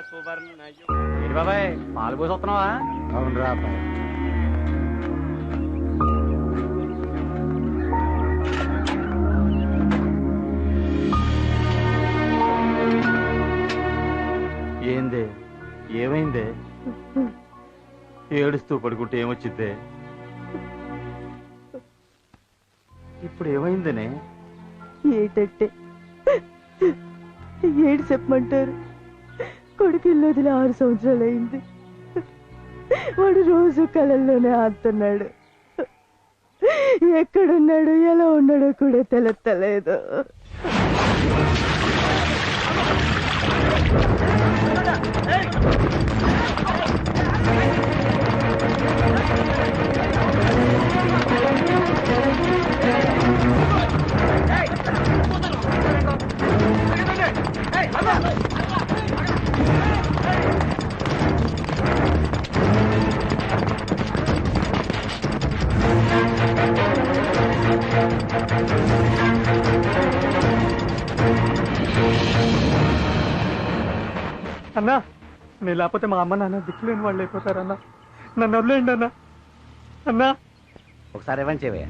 ఏంటి బాబాయ్ పాలు పోసి వస్తున్నావా? అవును రా అబ్బాయి. ఏందే ఏమైందే? ఏడుస్తూ పడుకుంటే ఏమొచ్చిద్దే? ఇప్పుడు ఏమైందనే? ఏటంటే ఏడు చెప్పమంటారు. కొడుకుల్లో వదిలి 6 సంవత్సరాలు అయింది. వాడు రోజు కళల్లోనే ఆడుతున్నాడు. ఎక్కడున్నాడు ఎలా ఉన్నాడో కూడా తెలుస్తలేదు. అన్నా నేను లేకపోతే మా అమ్మ నాన్న దిక్కులేని వాళ్ళు అయిపోతారన్నా. నన్ను వదిలేయండి అన్నా. అన్నా ఒకసారి ఇవ్వండి చేయవయ్యా.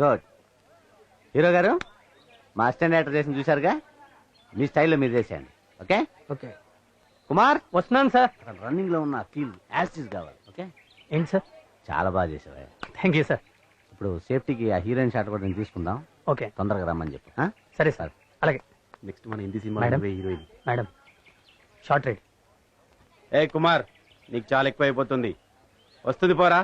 గుడ్. హీరో గారు మా అసిస్టెంట్ డైరెక్టర్ చేసిన చూశారుగా, మీ స్టైల్లో మీరు చేసేయండి. ఓకే ఓకే కుమార్, వస్తున్నాను సార్. రన్నింగ్ లో ఉన్న ఫీల్ యాసిస్ కావాలి. ఓకే ఏంటి సార్? చాలా బాగా చేసావా. Thank you sir. ఇప్పుడు సేఫ్టీకి ఆ హీరోయిన్ షాట్ కూడా నేను తీసుకుందాం. ఓకే తొందరగా రమ్మని చెప్పు. సరే సార్. అలాగే. నెక్స్ట్ మన Hindi cinema madam. Heroine. Madam shot ready. ఏ కుమార్, నీకు చాలా ఎక్కువ అయిపోతుంది. వస్తుంది పోరా.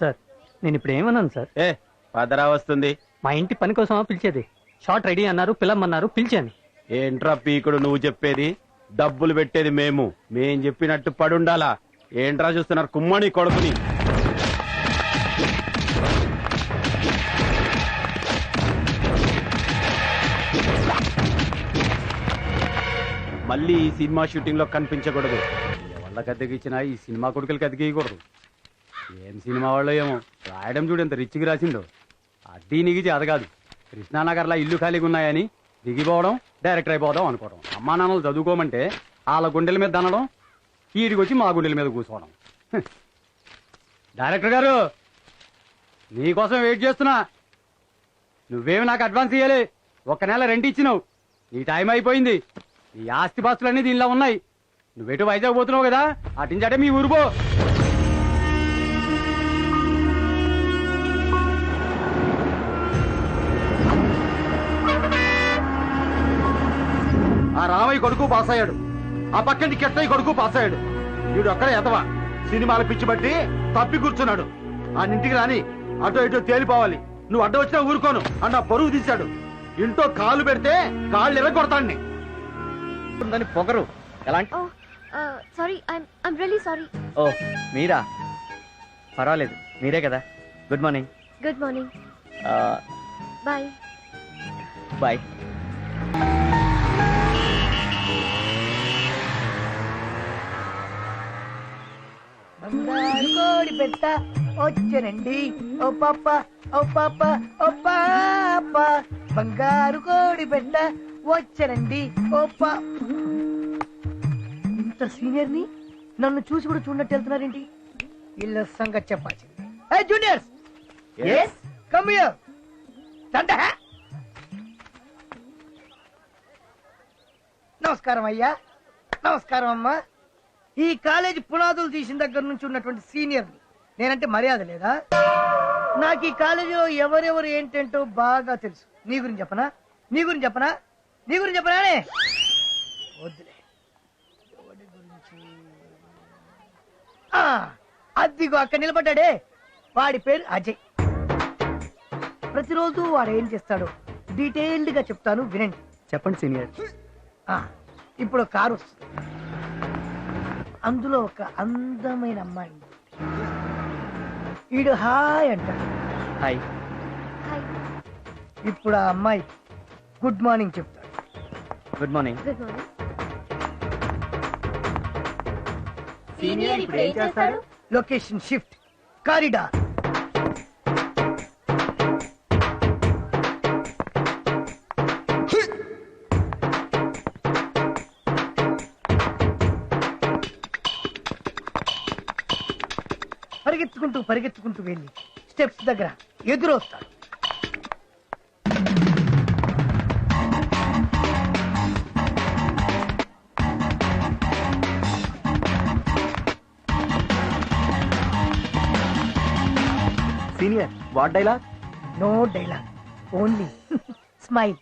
సార్ నేను ఇప్పుడు ఏమన్నాను సార్? ఏ పదరా వస్తుంది. మా ఇంటి పని కోసమా పిలిచేది? షార్ట్ రెడీ అన్నారు, పిల్లమన్నారు, పిలిచాను. ఏంట్రా పీకుడు నువ్వు చెప్పేది? డబ్బులు పెట్టేది మేం చెప్పినట్టు పడుండాలా? ఏంట్రా చూస్తున్నారు కుమ్మని కొడుకుని? మళ్ళీ ఈ సినిమా షూటింగ్ లో కనిపించకూడదు. ఎవళ్ళకి అద్దెకిచ్చినా ఈ సినిమా కొడుకులకి అద్దెకూడదు. ఏం సినిమా వాళ్ళు ఏమో రాయడం చూడు ఎంత రిచ్కి రాసిందో. అడ్డీ నిగిచి అదగాదు. కృష్ణానగర్లో ఇల్లు ఖాళీగా ఉన్నాయని దిగిపోవడం, డైరెక్టర్ అయిపోదాం అనుకోవడం. అమ్మా నాన్నలు చదువుకోమంటే వాళ్ళ గుండెల మీద దనడం, ఈడికి వచ్చి మా గుండెల మీద కూర్చోవడం. డైరెక్టర్ గారు నీకోసం వెయిట్ చేస్తున్నా. నువ్వేమి నాకు అడ్వాన్స్ ఇయ్యాలి. 1 నెల రెంట్ ఇచ్చినావు. నీ టైం అయిపోయింది. ఈ ఆస్తి పాస్తులన్నీ దీనిలో ఉన్నాయి. నువ్వెటు వైజాగ్ పోతున్నావు కదా, అటించాటే మీ ఊరుపో. ఆ రామయ్య కొడుకు పాస్ అయ్యాడు. ఆ పక్కంటి కెట్టయ్య కొడుకు పాస్ అయ్యాడు. వీడు ఒక్కడే ఎదవా సినిమాల పిచ్చి బట్టి తప్పి కూర్చున్నాడు. ఆ ఇంటికి రాని అటో ఇటో తేలిపోవాలి. నువ్వు అడ్డ వచ్చినా ఊరుకోను అన్న పరువు తీశాడు. ఇంట్లో కాలు పెడితే కాళ్ళు ఎర్రగొడతాన్ని. పొగరు ఎలాంటి? Sorry, I'm really sorry. Oh మీరా? పర్వాలేదు, మీరే కదా. Good morning. Good morning. Bye. Bye. బంగారు కోడి పెట్ట వచ్చనండి ఓ పాప ఓ పాప ఓ పాప. బంగారు కోడి పెట్ట వచ్చనండి ఓ పాప. ఇంత సీనియర్ ని నన్ను చూసి కూడా చూడనట్టు వెళ్తున్నారేంటి? వీళ్ళ సంగతి చెప్పాల్సింది. హే జూనియర్స్, yes come here. రండి. నమస్కారం అయ్యా. నమస్కారం అమ్మా. ఈ కాలేజీ పునాదులు తీసిన దగ్గర నుంచి ఉన్నటువంటి సీనియర్ నేనంటే మర్యాద లేదా? నాకు ఈ కాలేజీలో ఎవరెవరు ఏంటంటో బాగా తెలుసు. నీ గురించి చెప్పనా? నీ గురించి చెప్పనా? నీ గురించి చెప్పనానే? వద్దులే. ఎవరి గురించి? అదిగో అక్కడ నిలబడ్డాడే, వాడి పేరు అజయ్. ప్రతిరోజు వాడు ఏం చేస్తాడో డీటెయిల్డ్ గా చెప్తాను, వినండి. చెప్పండి సీనియర్. ఇప్పుడు కారు వస్తుంది. అందులో ఒక అందమైన అమ్మాయి. వీడు హాయ్ అంటాడు. హాయ్. ఇప్పుడు ఆ అమ్మాయి గుడ్ మార్నింగ్ చెప్తాడు. Good morning. Good morning. Senior ఇప్పుడు ఏం చేస్తాడు? Location shift, corridor. పరిగెత్తుకుంటూ పరిగెత్తుకుంటూ వెళ్ళి స్టెప్స్ దగ్గర ఎదురొస్తాడు. Senior what dialogue? No dialogue, only smile.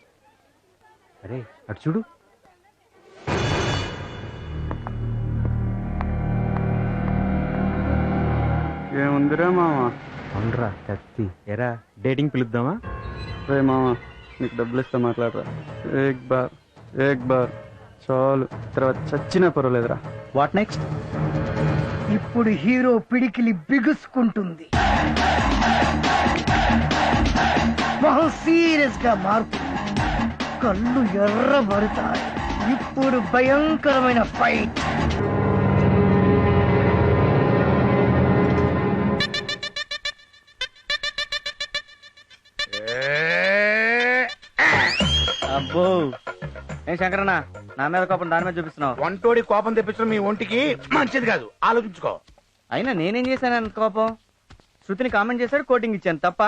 అరే అటు చూడు. ఏముందిరా మామ? అవునరా కత్తి. ఎరా డేటింగ్ పిలుద్దామా? రే మామ నీకు డబ్బులు ఇస్తా మాట్లాడరా. ఏక్ బార్ చాలు, తర్వాత చచ్చినా పర్వాలేదురా. What next? ఇప్పుడు హీరో పిడికిలి బిగుసుకుంటుంది, మొహం సీరియస్ గా మారుతుంది, కళ్ళు ఎర్రబడతాయి. ఇప్పుడు భయంకరమైన ఫైట్. అబ్బో ఏం శంకరన్న, నా మీద కోపం దాని మీద చూపిస్తున్నావు? వంటోడి కోపం తెప్పించడం మీ ఒంటికి మంచిది కాదు, ఆలోచించుకో. అయినా నేనేం చేశాను అంత కోపం? శృతిని కామెంట్ చేశాడు, కోటింగ్ ఇచ్చాను తప్ప.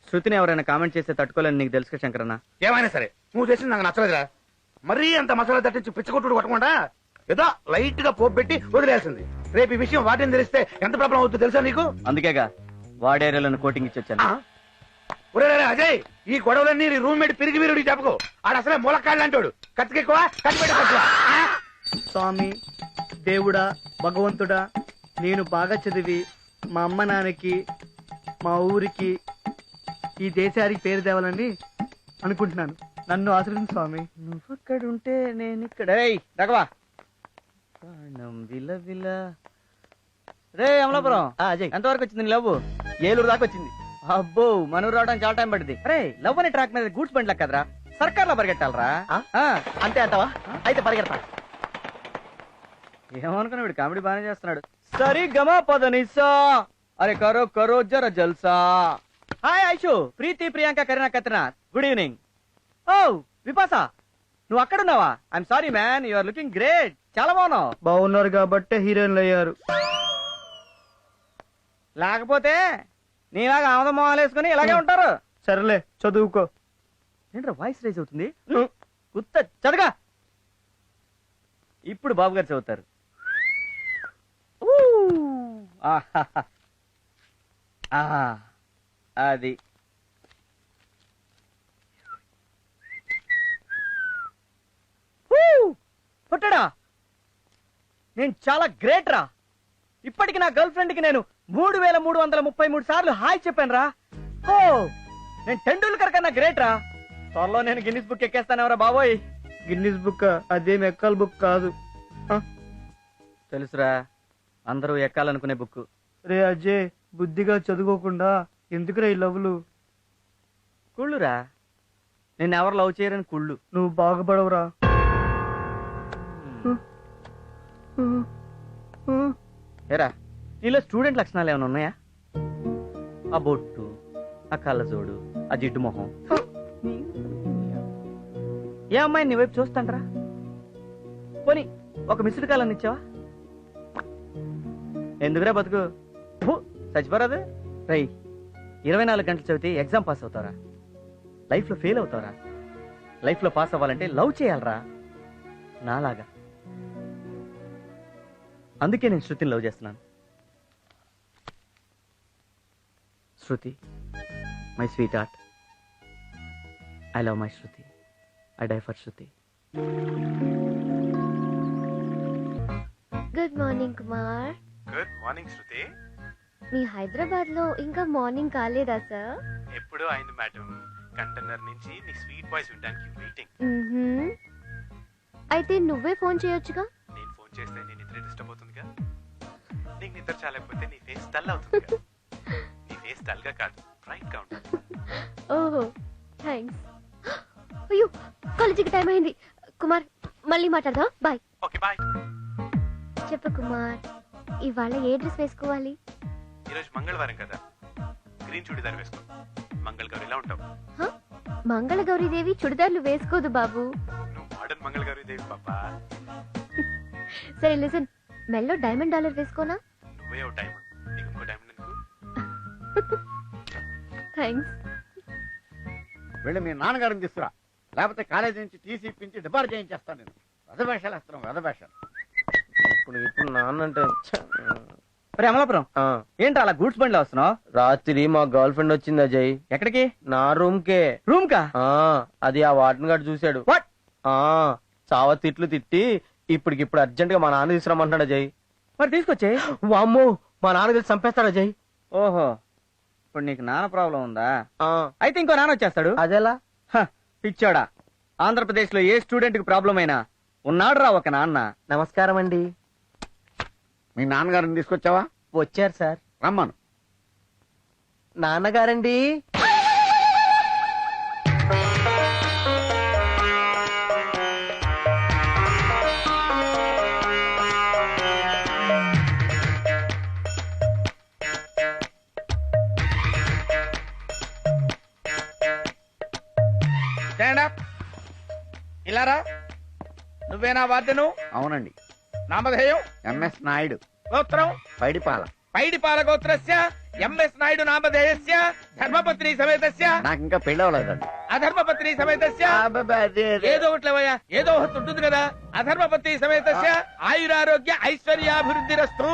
శృతిని ఎవరైనా కామెంట్ చేస్తే తట్టుకోలేని నీకు తెలుసు కదా శంకరన్న. ఏమైనా సరే నువ్వు చేసింది నాకు నచ్చలేదురా. మరీ అంత మసాలా తట్టించి పిచ్చకొట్టుడు కొట్టకుండా ఏదో లైట్ గా పోపు పెట్టి వదిలేసింది. రేపు ఈ విషయం వాటిని తెలిస్తే ఎంత ప్రాబ్లం అవుతుందో తెలుసా నీకు? అందుకేగా వాడేరియాలను కోటింగ్ ఇచ్చి వచ్చాను. ఒరే అజయ్, ఈ గొడవలన్నీ రూమ్మేట్ పిరిగి వీరుడికి చెప్పకు. ఆడు అసలే మూలకాళ్ళు అంటాడు. కత్తికెక్కువ కత్తిపెట్టక్కువ. స్వామి, దేవుడా, భగవంతుడా, నేను బాగా చదివి మా అమ్మ నాన్నకి, మా ఊరికి, ఈ దేశానికి పేరు తేవాలని అనుకుంటున్నాను. నన్ను ఆశ్రయించు స్వామి. నువ్వు అక్కడ ఉంటే నేను ఇక్కడ. రఘవా విల రే అమలాపురం, ఎంతవరకు వచ్చింది నీ లవ్? ఏలూరు దాకా వచ్చింది. అబ్బో, మనూరు రావడానికి చాలా టైం పడింది. అరే లవ్ అనే ట్రాక్ మీద గూడ్స్ బండి కదరా, సర్కార్ లో పరిగెట్టాలరా. అంతే అంటావా? అయితే పరిగెడతా. ఏమనుకున్నా వీడు కామెడీ బాగానే చేస్తున్నాడు. సరి గమా పదనిసా, అరే కరో కరో జర జల్సా. Hi Aishu, Preeti, Priyanka, Kareena, Katrina, good evening. Oh Vipasa, నువ్వు అక్కడున్నావా? I'm sorry man, you are looking great. చాలా బాగున్నావు. బాగున్నారు కాబట్టే హీరోయిన్లు అయ్యారు, లేకపోతే నీలాగా ఆమదం మొహాలు వేసుకుని ఇలాగే ఉంటారు. సరేలే చదువుకో. ఏంట్రా వాయిస్ రైజ్ అవుతుంది? గుత్త చదగా. ఇప్పుడు బాబు గారు చదువుతారు. అది పుట్టడా, నేను చాలా గ్రేట్ రా. ఇప్పటికి నా గర్ల్ ఫ్రెండ్ కి నేను 3333 సార్లు హాయ్ చెప్పాను రా. ఓ, నేను టెండూల్కర్ కన్నా గ్రేట్ రా. త్వరలో నేను గిన్నిస్ బుక్ ఎక్కేస్తానవరా బాబోయ్. గిన్నిస్ బుక్ అదేం ఎక్కల బుక్ కాదు. తెలుసురా, అందరూ ఎక్కాలనుకునే బుక్. రే అజయ్, బుద్ధిగా చదువుకోకుండా ఎందుకురా ఈ లవ్లు? కుళ్ళురా, నేను ఎవరు లవ్ చేయరని కుళ్ళు. నువ్వు బాగుపడవురా. ఏరా, నీలో స్టూడెంట్ లక్షణాలు ఏమైనా ఉన్నాయా? ఆ బొట్టు, ఆ కళ్ళజోడు, ఆ జిడ్డు మొహం. ఏ అమ్మాయి నీ వైపు చూస్తాంట్రా? పోనీ ఒక మిస్డ్ కాల్ అని ఇచ్చావా? ఎందుకురా బతుకు, చచ్చిపోరాదు. రై, 24 గంటలు చదివితే ఎగ్జామ్ పాస్ అవుతారా? లైఫ్ లో ఫెయిల్ అవుతారా? లైఫ్ లో పాస్ అవ్వాలంటే లవ్ చేయాలరా, నాలాగా. అందుకే నేను శృతిని లవ్ చేస్తున్నాను. Shruti, my sweetheart, I love my Shruti, I die for Shruti. Good morning Kumar. Good morning Shruti. మీ హైదరాబాద్ లో ఇంకా మార్నింగ్ కాలేదా సార్? ఎప్పుడూ అయింది మేడం. కంటైనర్ నుంచి నీ స్వీట్ వాయిస్ వినడానికి వెయిటింగ్. అయితే నువ్వే ఫోన్ చేయొచ్చుగా. నేను ఫోన్ చేస్తే నీ నిద్ర డిస్టర్బ్ అవుతుందిగా. నీకు నిద్ర చాలకపోతే నీ ఫేస్ డల్ అవుతుందిగా. నీ ఫేస్ డల్ గా కాదు, బ్రైట్ గా ఉంటుంది. ఓహో, థ్యాంక్స్. అయ్యో, కాలేజీకి టైం అయింది. కుమార్, మళ్ళీ మాట్లాడదాం. బాయ్. Okay bye. చెప్పు కుమార్, ఇవాళ ఏ డ్రెస్ వేసుకోవాలి? ఈరోజు మంగళవారం కదా, గ్రీన్ చుడిదార్ వేసుకో. మంగళ గౌరిలా ఉంటావు. హ? మంగళగౌరీదేవి చుడిదార్లు వేసుకోదు బాబు. నువ్వు మోడర్న్ మంగళ గౌరి దేవి పాపా. సరే లిసన్, మెల్లో డైమండ్ డాలర్ వేసుకోనా? నువ్వే ఓ టైం, నీకు ఇంకో టైం ఎందుకు? థ్యాంక్స్. వెళ్ళి మీ నాన్నగారిని తీసుకురా, లేకపోతే కాలేజీ నుంచి టీసీ ఇప్పించి డిపార్ట్ చేయించేస్తాను నేను. రథవేషాలు వేస్తున్నాం, రథవేషాలు. ఇప్పుడు నాన్న అంటే అమలాపురం ఏంటి అలా గూడ్స్ బండిలో వస్తున్నావు? రాత్రి మా గర్ల్ ఫ్రెండ్ వచ్చింది అజయ్. ఎక్కడికి? నా రూమ్ కే. రూమ్ కా? అది ఆ వార్డెన్ గార్డ్ చూశాడు. వాట్? చావ తిట్లు తిట్టి ఇప్పటికిప్పుడు అర్జెంట్ గా మా నాన్న తీసుకురమ్మంటున్నాడు అజయ్. మరి తీసుకొచ్చే. వామ్మో, మా నాన్న తెలిసి చంపేస్తాడు అజయ్. ఓహో, ఇప్పుడు నీకు నాన్న ప్రాబ్లం ఉందా? అయితే ఇంకో నాన్న వచ్చేస్తాడు. అదేలా? పిచ్చోడా, ఆంధ్రప్రదేశ్ లో ఏ స్టూడెంట్ కి ప్రాబ్లం అయినా ఉన్నాడు రా ఒక నాన్న. నమస్కారం అండి. మీ నాన్నగారిని తీసుకొచ్చావా? వచ్చారు సార్. రమ్మను. నాన్నగారండి. Stand up. ఇలారా. నువ్వేనా వార్డెను? అవునండి. నామధేయం? ఎంఎస్ నాయుడు. గోత్రం? పైడిపాల. పైడిపాల గోత్రస్య ఎంఎస్ నాయుడు నామధేయస్య ధర్మపత్ని సమేతస్య. నాకు ఇంకా పెళ్లి అవ్వలేదండి. అధర్మపత్ని సమేతస్య. ఏదో ఒకట్లేవయ్యా, ఏదో ఒకటి ఉంటుంది కదా. అధర్మపత్ని సమేతస్య ఆయురారోగ్య ఐశ్వర్యాభివృద్ధిరస్తు.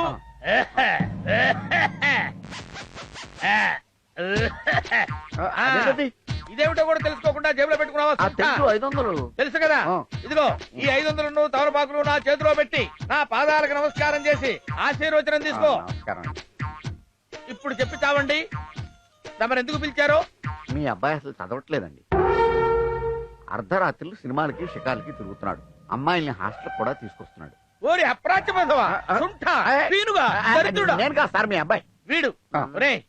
ఇదేమిటో కూడా తెలుసుకోకుండా జేబులో పెట్టుకున్నావా? 500. తెలుసు కదా. ఇదిగో ఈ 500 తమలపాకులు నా చేతిలో పెట్టి నా పాదాలకు నమస్కారం చేసి ఆశీర్వచనం తీసుకో. నమస్కారం. ఇప్పుడు చెప్పి చావండి, తమరు ఎందుకు పిలిచారో? మీ అబ్బాయి అసలు చదవట్లేదండి. అర్ధరాత్రులు సినిమాలకి షికార్లకి తిరుగుతున్నాడు. అమ్మాయిల్ని హాస్టల్ కూడా తీసుకొస్తున్నాడు. ఓరి అప్రాచ్యబోధవా, సుంఠ, పీనుగా, దరిద్రుడా. నేను కాదు సార్, మీ అబ్బాయి. వీడు ఒరేయ్,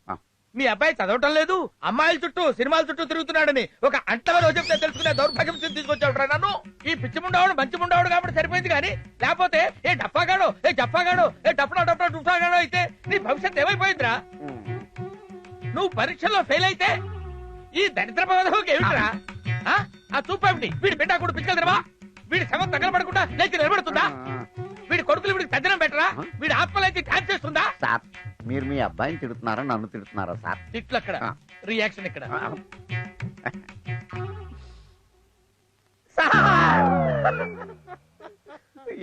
మీ అబ్బాయి చదవటం లేదు, అమ్మాయిల చుట్టూ సినిమాల చుట్టూ తిరుగుతున్నాడని ఒక అంటలో రోజు చెప్తే తెలుసుకునే దౌర్భాగ్యం తీసుకొచ్చాడు నన్ను. ఈ పిచ్చి ముండావాడు మంచి ముండావాడు కాబట్టి సరిపోయింది, కానీ లేకపోతే ఏ డప్పాగాడో, ఏ జప్పాగాడో, ఏ డప్పడా డప్పడా డుఫాగాడో అయితే నీ భవిష్యత్ ఏమైపోయిందిరా? నువ్వు పరీక్షల్లో ఫెయిల్ అయితే ఈ దరిద్ర బోధవుకి ఏమిటిరా? ఆ చూపేమిటి? వీడి బిడ్డ కూడా పిచ్చుకెళ్తారా? వీడి శవం తగలబడకుండా లేచి నిలబడుతుందా? వీడి కొడుకులు వీడికి పెద్దనం పెట్టరా? వీడి ఆత్మలైతే డాన్స్ చేస్తుందా? సార్, మీరు మీ అబ్బాయిని తిడుతున్నారా, నన్ను తిడుతున్నారా సార్? తిట్లు అక్కడ, రియాక్షన్ ఇక్కడ.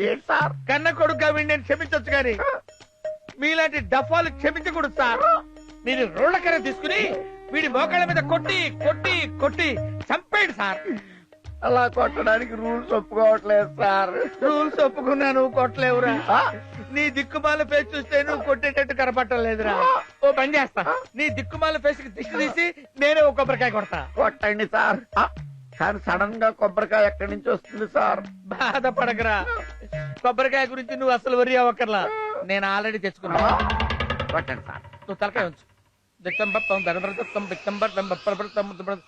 ఏంటి సార్? కన్న కొడుకుగా వీడిని నేను క్షమించొచ్చు కానీ మీలాంటి డఫాలు క్షమించకూడదు సార్. మీరు రోళ్లకర తీసుకుని వీడి మోకాళ్ళ మీద కొట్టి కొట్టి కొట్టి చంపేయండి సార్. అలా కొట్టడానికి రూల్స్ ఒప్పుకోవట్లేదు సార్. రూల్స్ ఒప్పుకున్నా నువ్వు కొట్టలేవురా. నీ దిక్కుమాల ఫేస్ చూస్తే నువ్వు కొట్టేటట్టు కనపట్టలేదురా. ఓ పని చేస్తా, నీ దిక్కుమాల ఫేస్ కి దిష్టి తీసి నేనే ఒక కొబ్బరికాయ కొడతా. కొట్టండి సార్. కానీ సడన్ గా కొబ్బరికాయ ఎక్కడి నుంచి వస్తుంది సార్? బాధపడకరా, కొబ్బరికాయ గురించి నువ్వు అసలు వరి అవ్వకర్లా, నేను ఆల్రెడీ తెచ్చుకున్నా. కొట్టండి సార్. నువ్వు తలకాయ ఉంచు.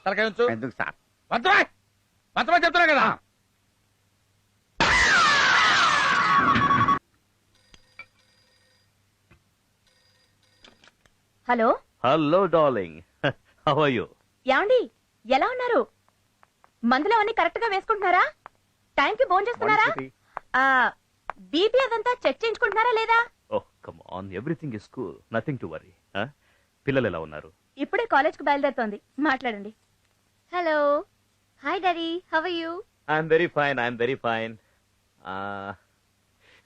తలకాయ ఉంచు. ఎందుకు సార్? మంత్రమా చెప్తున్నా కదా. Hello. Hello darling, how are you? ఏమండి, ఎలా ఉన్నారు? మందులు అవన్నీ కరెక్ట్ గా వేసుకుంటున్నారా? టైం కి భోజనం చేస్తున్నారా? బీపీ అదంతా చెక్ చేయించుకుంటున్నారా లేదా? Oh come on, everything is cool, nothing to worry. పిల్లలు ఎలా ఉన్నారు? ఇప్పుడే కాలేజ్ కు బయలుదేరుతోంది, మాట్లాడండి. Hello. Hi daddy, how are you? I'm very fine, I'm very fine.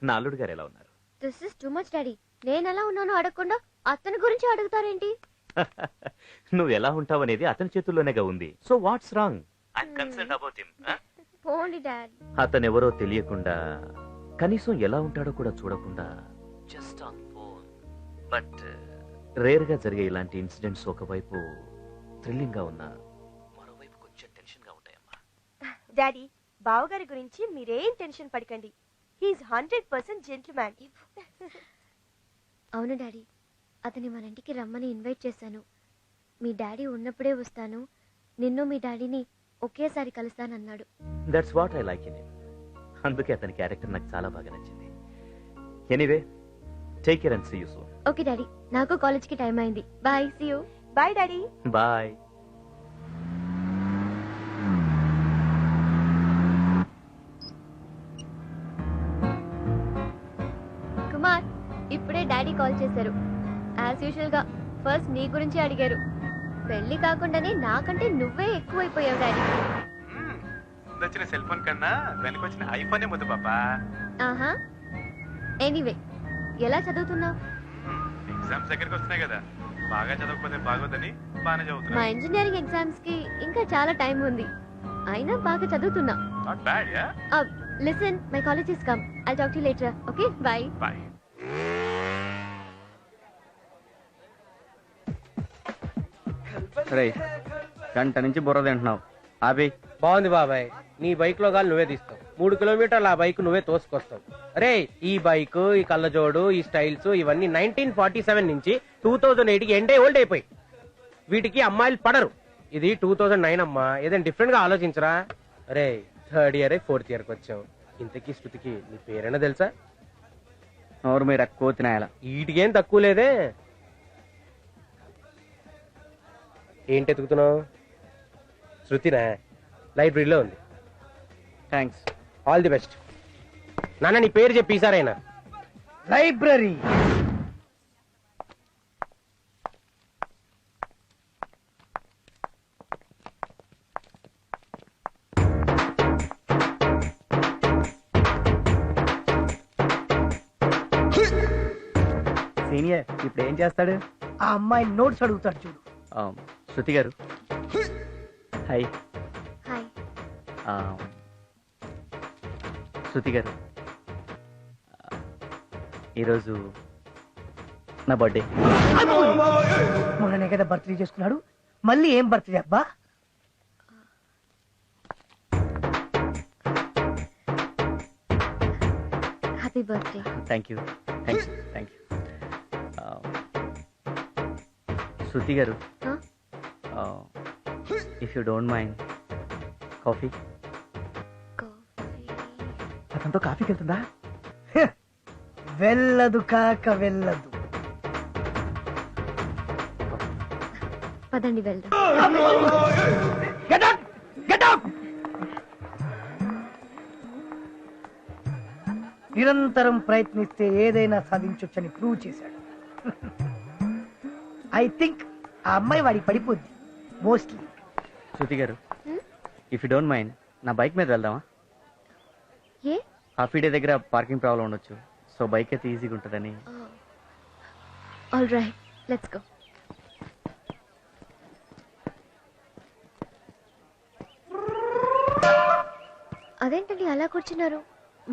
నా అల్లుడు గారు ఎలా ఉన్నారు? This is too much daddy. నేను ఎలా ఉన్నానో అడగకుండా అతని గురించి అడుగుతారేంటి? నువ్వు ఎలా ఉంటావు అనేది అతని చేతుల్లోనేగా ఉంది. So what's wrong? I'm concerned about him. పోండి డాడీ. అతను ఎవరో తెలియకుండా, కనీసం ఎలా ఉంటాడో కూడా చూడకుండా, just on phone. But rare గా జరిగే ఇలాంటి ఇన్సిడెంట్స్ ఒకవైపు థ్రిల్లింగ్ గా ఉన్నా, మరోవైపు కొంచెం టెన్షన్ గా ఉంటాయమ్మా. డాడీ, బావగారి గురించి మీరేం టెన్షన్ పడకండి. He's 100% gentleman. అవును డాడీ, అతని మన ఇంటికి రమ్మని ఇన్వైట్ చేశాను. మీ డాడీ ఉన్నప్పుడే వస్తాను, నిన్ను మీ డాడీని ఒకేసారి కలుస్తానన్నాడు. That's what I like in him. అందుకే అతని క్యారెక్టర్ నాకు చాలా బాగా నచ్చింది. Anyway, take care and see you soon. Okay daddy, నాకు కాలేజ్కి టైం అయింది. Bye, see you. Bye daddy. Bye. Kumar, ఇప్పుడే డాడీ కాల్ చేశారు. యాజ్ యూజువల్ గా ఫస్ట్ నీ గురించి అడిగారు. పెళ్లి కాకుండానే నాకంటే నువ్వే ఎక్కువైపోయావు డాడీ. ముందొచ్చిన సెల్ ఫోన్ కన్నా వెనకొచ్చిన ఐఫోనే ముద్దు పాపా. ఆహా. ఎనీవే, ఎలా చదువుతున్నావు? ఎగ్జామ్స్ దగ్గరికి వస్తున్నాయి కదా, బాగా చదవకపోతే బాగోదని బాగానే మా చదువుతున్నా. ఇంజనీరింగ్ ఎగ్జామ్స్ కి ఇంకా చాలా టైం ఉంది, అయినా బాగా చదువుతున్నా. Not bad. Ya, listen, my college is come. I talk to you later. Okay, bye. Bye. రే, గంట నుంచి బుర్ర తింటున్నావు. ఆపి. బాగుంది బాబాయ్, నీ బైక్ లో గాలి నువ్వే తీస్తావు. 3 కిలోమీటర్ల ఆ బైక్ నువ్వే తోసుకొస్తావు. రే, ఈ బైక్, ఈ కళ్ళజోడు, ఈ స్టైల్స్ ఇవన్నీ 1947 నుంచి 2008కి ఎండే ఓల్డ్ అయిపోయి. వీటికి అమ్మాయిలు పడరు. ఇది 2009 అమ్మా, ఏదైనా డిఫరెంట్ గా ఆలోచించరా. రే, 3rd ఇయర్ 4th ఇయర్కి వచ్చావు. ఇంతకీ శృతికి నీ పేరైనా తెలుసా? నోరు మీరు ఎక్కువ తినాయాల. వీటికేం తక్కువ లేదే. ఏంటి ఎతుకుతున్నావు? శృతినా? లైబ్రరీలో ఉంది. థ్యాంక్స్. All the best. నాన్న, నీ పేరు చెప్పి ఈసారైనా. లైబ్రరీ. సీనియర్ ఇప్పుడు ఏం చేస్తాడు? ఆ అమ్మాయి నోట్స్ అడుగుతాడు చూడు. శృతి గారు, హాయ్. హాయ్. శృతి గారు, ఈరోజు నా బర్త్డే. మొన్ననే కదా బర్త్డే చేసుకున్నాడు, మళ్ళీ ఏం బర్త్డే అబ్బా? Happy birthday. Thank you. Thank you. Thank you. Shruti garu, if you don't mind, coffee. అతనితో కాఫీకి వెళ్తుందా? వెళ్ళదు కాక వెళ్ళదు. పదండి వెళ్దాం. నిరంతరం ప్రయత్నిస్తే ఏదైనా సాధించొచ్చని ప్రూవ్ చేశాడు. ఐ థింక్ ఆ అమ్మాయి వాడికి పడిపోద్ది mostly. Shruti garu, if you don't mind, నా బైక్ మీద వెళ్దామా? ఏ? కాఫీ డే దగ్గర పార్కింగ్ ప్రాబ్లం ఉండొచ్చు, సో బైక్ అయితే ఈజీగా ఉంటుందని. All right, let's go. అదేంటండి అలా కూర్చున్నారు?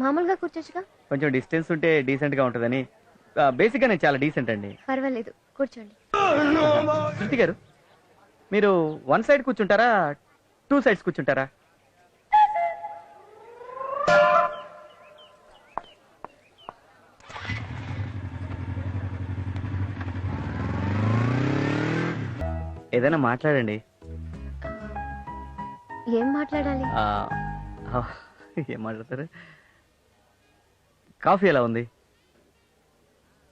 మామూలుగా కూర్చోచ్చుగా. కొంచెం డిస్టెన్స్ ఉంటే డీసెంట్ గా ఉంటుందని. బేసిక్ గా నేను చాలా డీసెంట్ అండి. పర్వాలేదు, కూర్చోండి. శృతి గారు, మీరు 1 సైడ్ కూర్చుంటారా, 2 సైడ్స్ కూర్చుంటారా? ఏదైనా మాట్లాడండి. ఏం మాట్లాడాలి? ఏం మాట్లాడతారు? కాఫీ ఎలా ఉంది?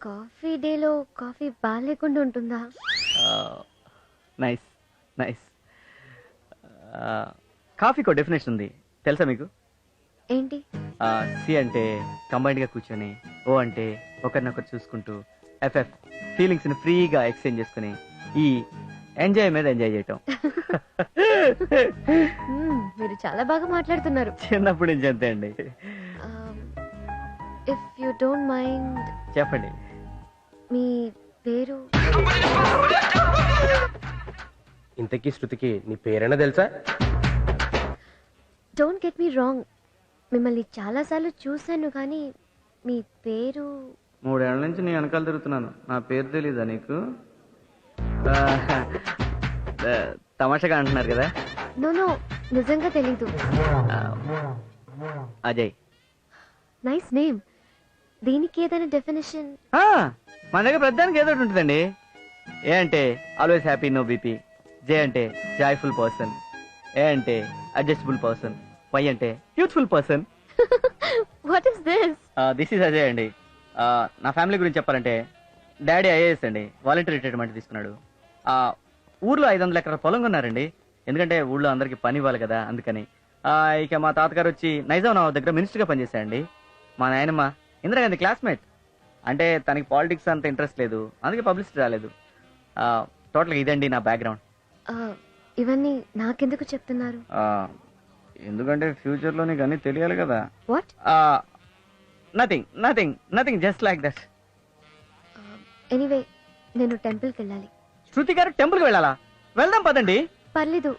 కాఫీ డేలో కాఫీ బాగాలేకుండా ఉంటుందా? Nice nice. కాఫీకో డెఫినేషన్ ఉంది, తెలుసా మీకు? ఏంటి? సి అంటే కంబైన్డ్ గా కూర్చొని, ఓ అంటే ఒకరినొకరు చూసుకుంటూ, ఎఫ్ఎఫ్ ఫీలింగ్స్ ని ఫ్రీగా ఎక్స్చేంజ్ చేసుకుని, ఈ ఎంజాయ్ మీద ఎంజాయ్ చేయటం. మీరు చాలా బాగా మాట్లాడుతున్నారు. చిన్నప్పటి నుంచి అంతే అండి. ఇఫ్ యు డోంట్ మైండ్, చెప్పండి. మీ పేరు? ఇంతకీ శృతికి నీ పేరైనా తెలుసా? డోంట్ గెట్ మీ రాంగ్, మిమ్మల్ని చాలా సార్లు చూశాను, కానీ మీ పేరు? 3 ఏళ్ల నుంచి నీ వెనకాల తిరుగుతున్నాను, నా పేరు తెలీదా నీకు? తమాషగా అంటున్నారు కదా. నో, నిజంగా తెలీదు. అజయ్. Nice name. దీనికి ఏదైనా డెఫినేషన్? మన దగ్గర ప్రతిదానికి ఏదో ఒకటి ఉంటుందండి. ఏ అంటే ఆల్వేస్ హ్యాపీ, నో బీపీ. జే అంటే జాయ్ఫుల్ పర్సన్. ఏ అంటే అడ్జస్టబుల్ పర్సన్. వై అంటే youthful person. What is this? This is Ajay అండి. నా ఫ్యామిలీ గురించి చెప్పాలంటే డాడీ ఐఏఎస్ అండి, వాలంటీర్ రిటైర్మెంట్ తీసుకున్నాడు. ఊర్లో 500 ఎకరాల పొలం కొన్నారండి, ఎందుకంటే ఊళ్ళో అందరికి పని ఇవ్వాలి కదా అందుకని. ఇక మా తాతగారు వచ్చి నైజాం నవాబ్ దగ్గర మినిస్టర్గా పనిచేశారండి. మా నాయనమ్మ ఇందిరాగాంధీ క్లాస్మేట్, అంటే తనకి పాలిటిక్స్ అంత ఇంట్రెస్ట్ లేదు, అందుకే పబ్లిసిటీ రాలేదు. టోటల్గా ఇదండి నా బ్యాక్గ్రౌండ్. ఇవన్నీ నాకెందుకు చెప్తున్నారు? ఎందుకంటే ఫ్యూచర్లో నీకు అన్నీ తెలియాలి కదా. What? Nothing just like that. Anyway నేను టెంపుల్కి వెళ్ళాలి. శృతి గారు టెంపుల్కి వెళ్ళాలా? వెళ్దాం పదండి. పర్లేదు,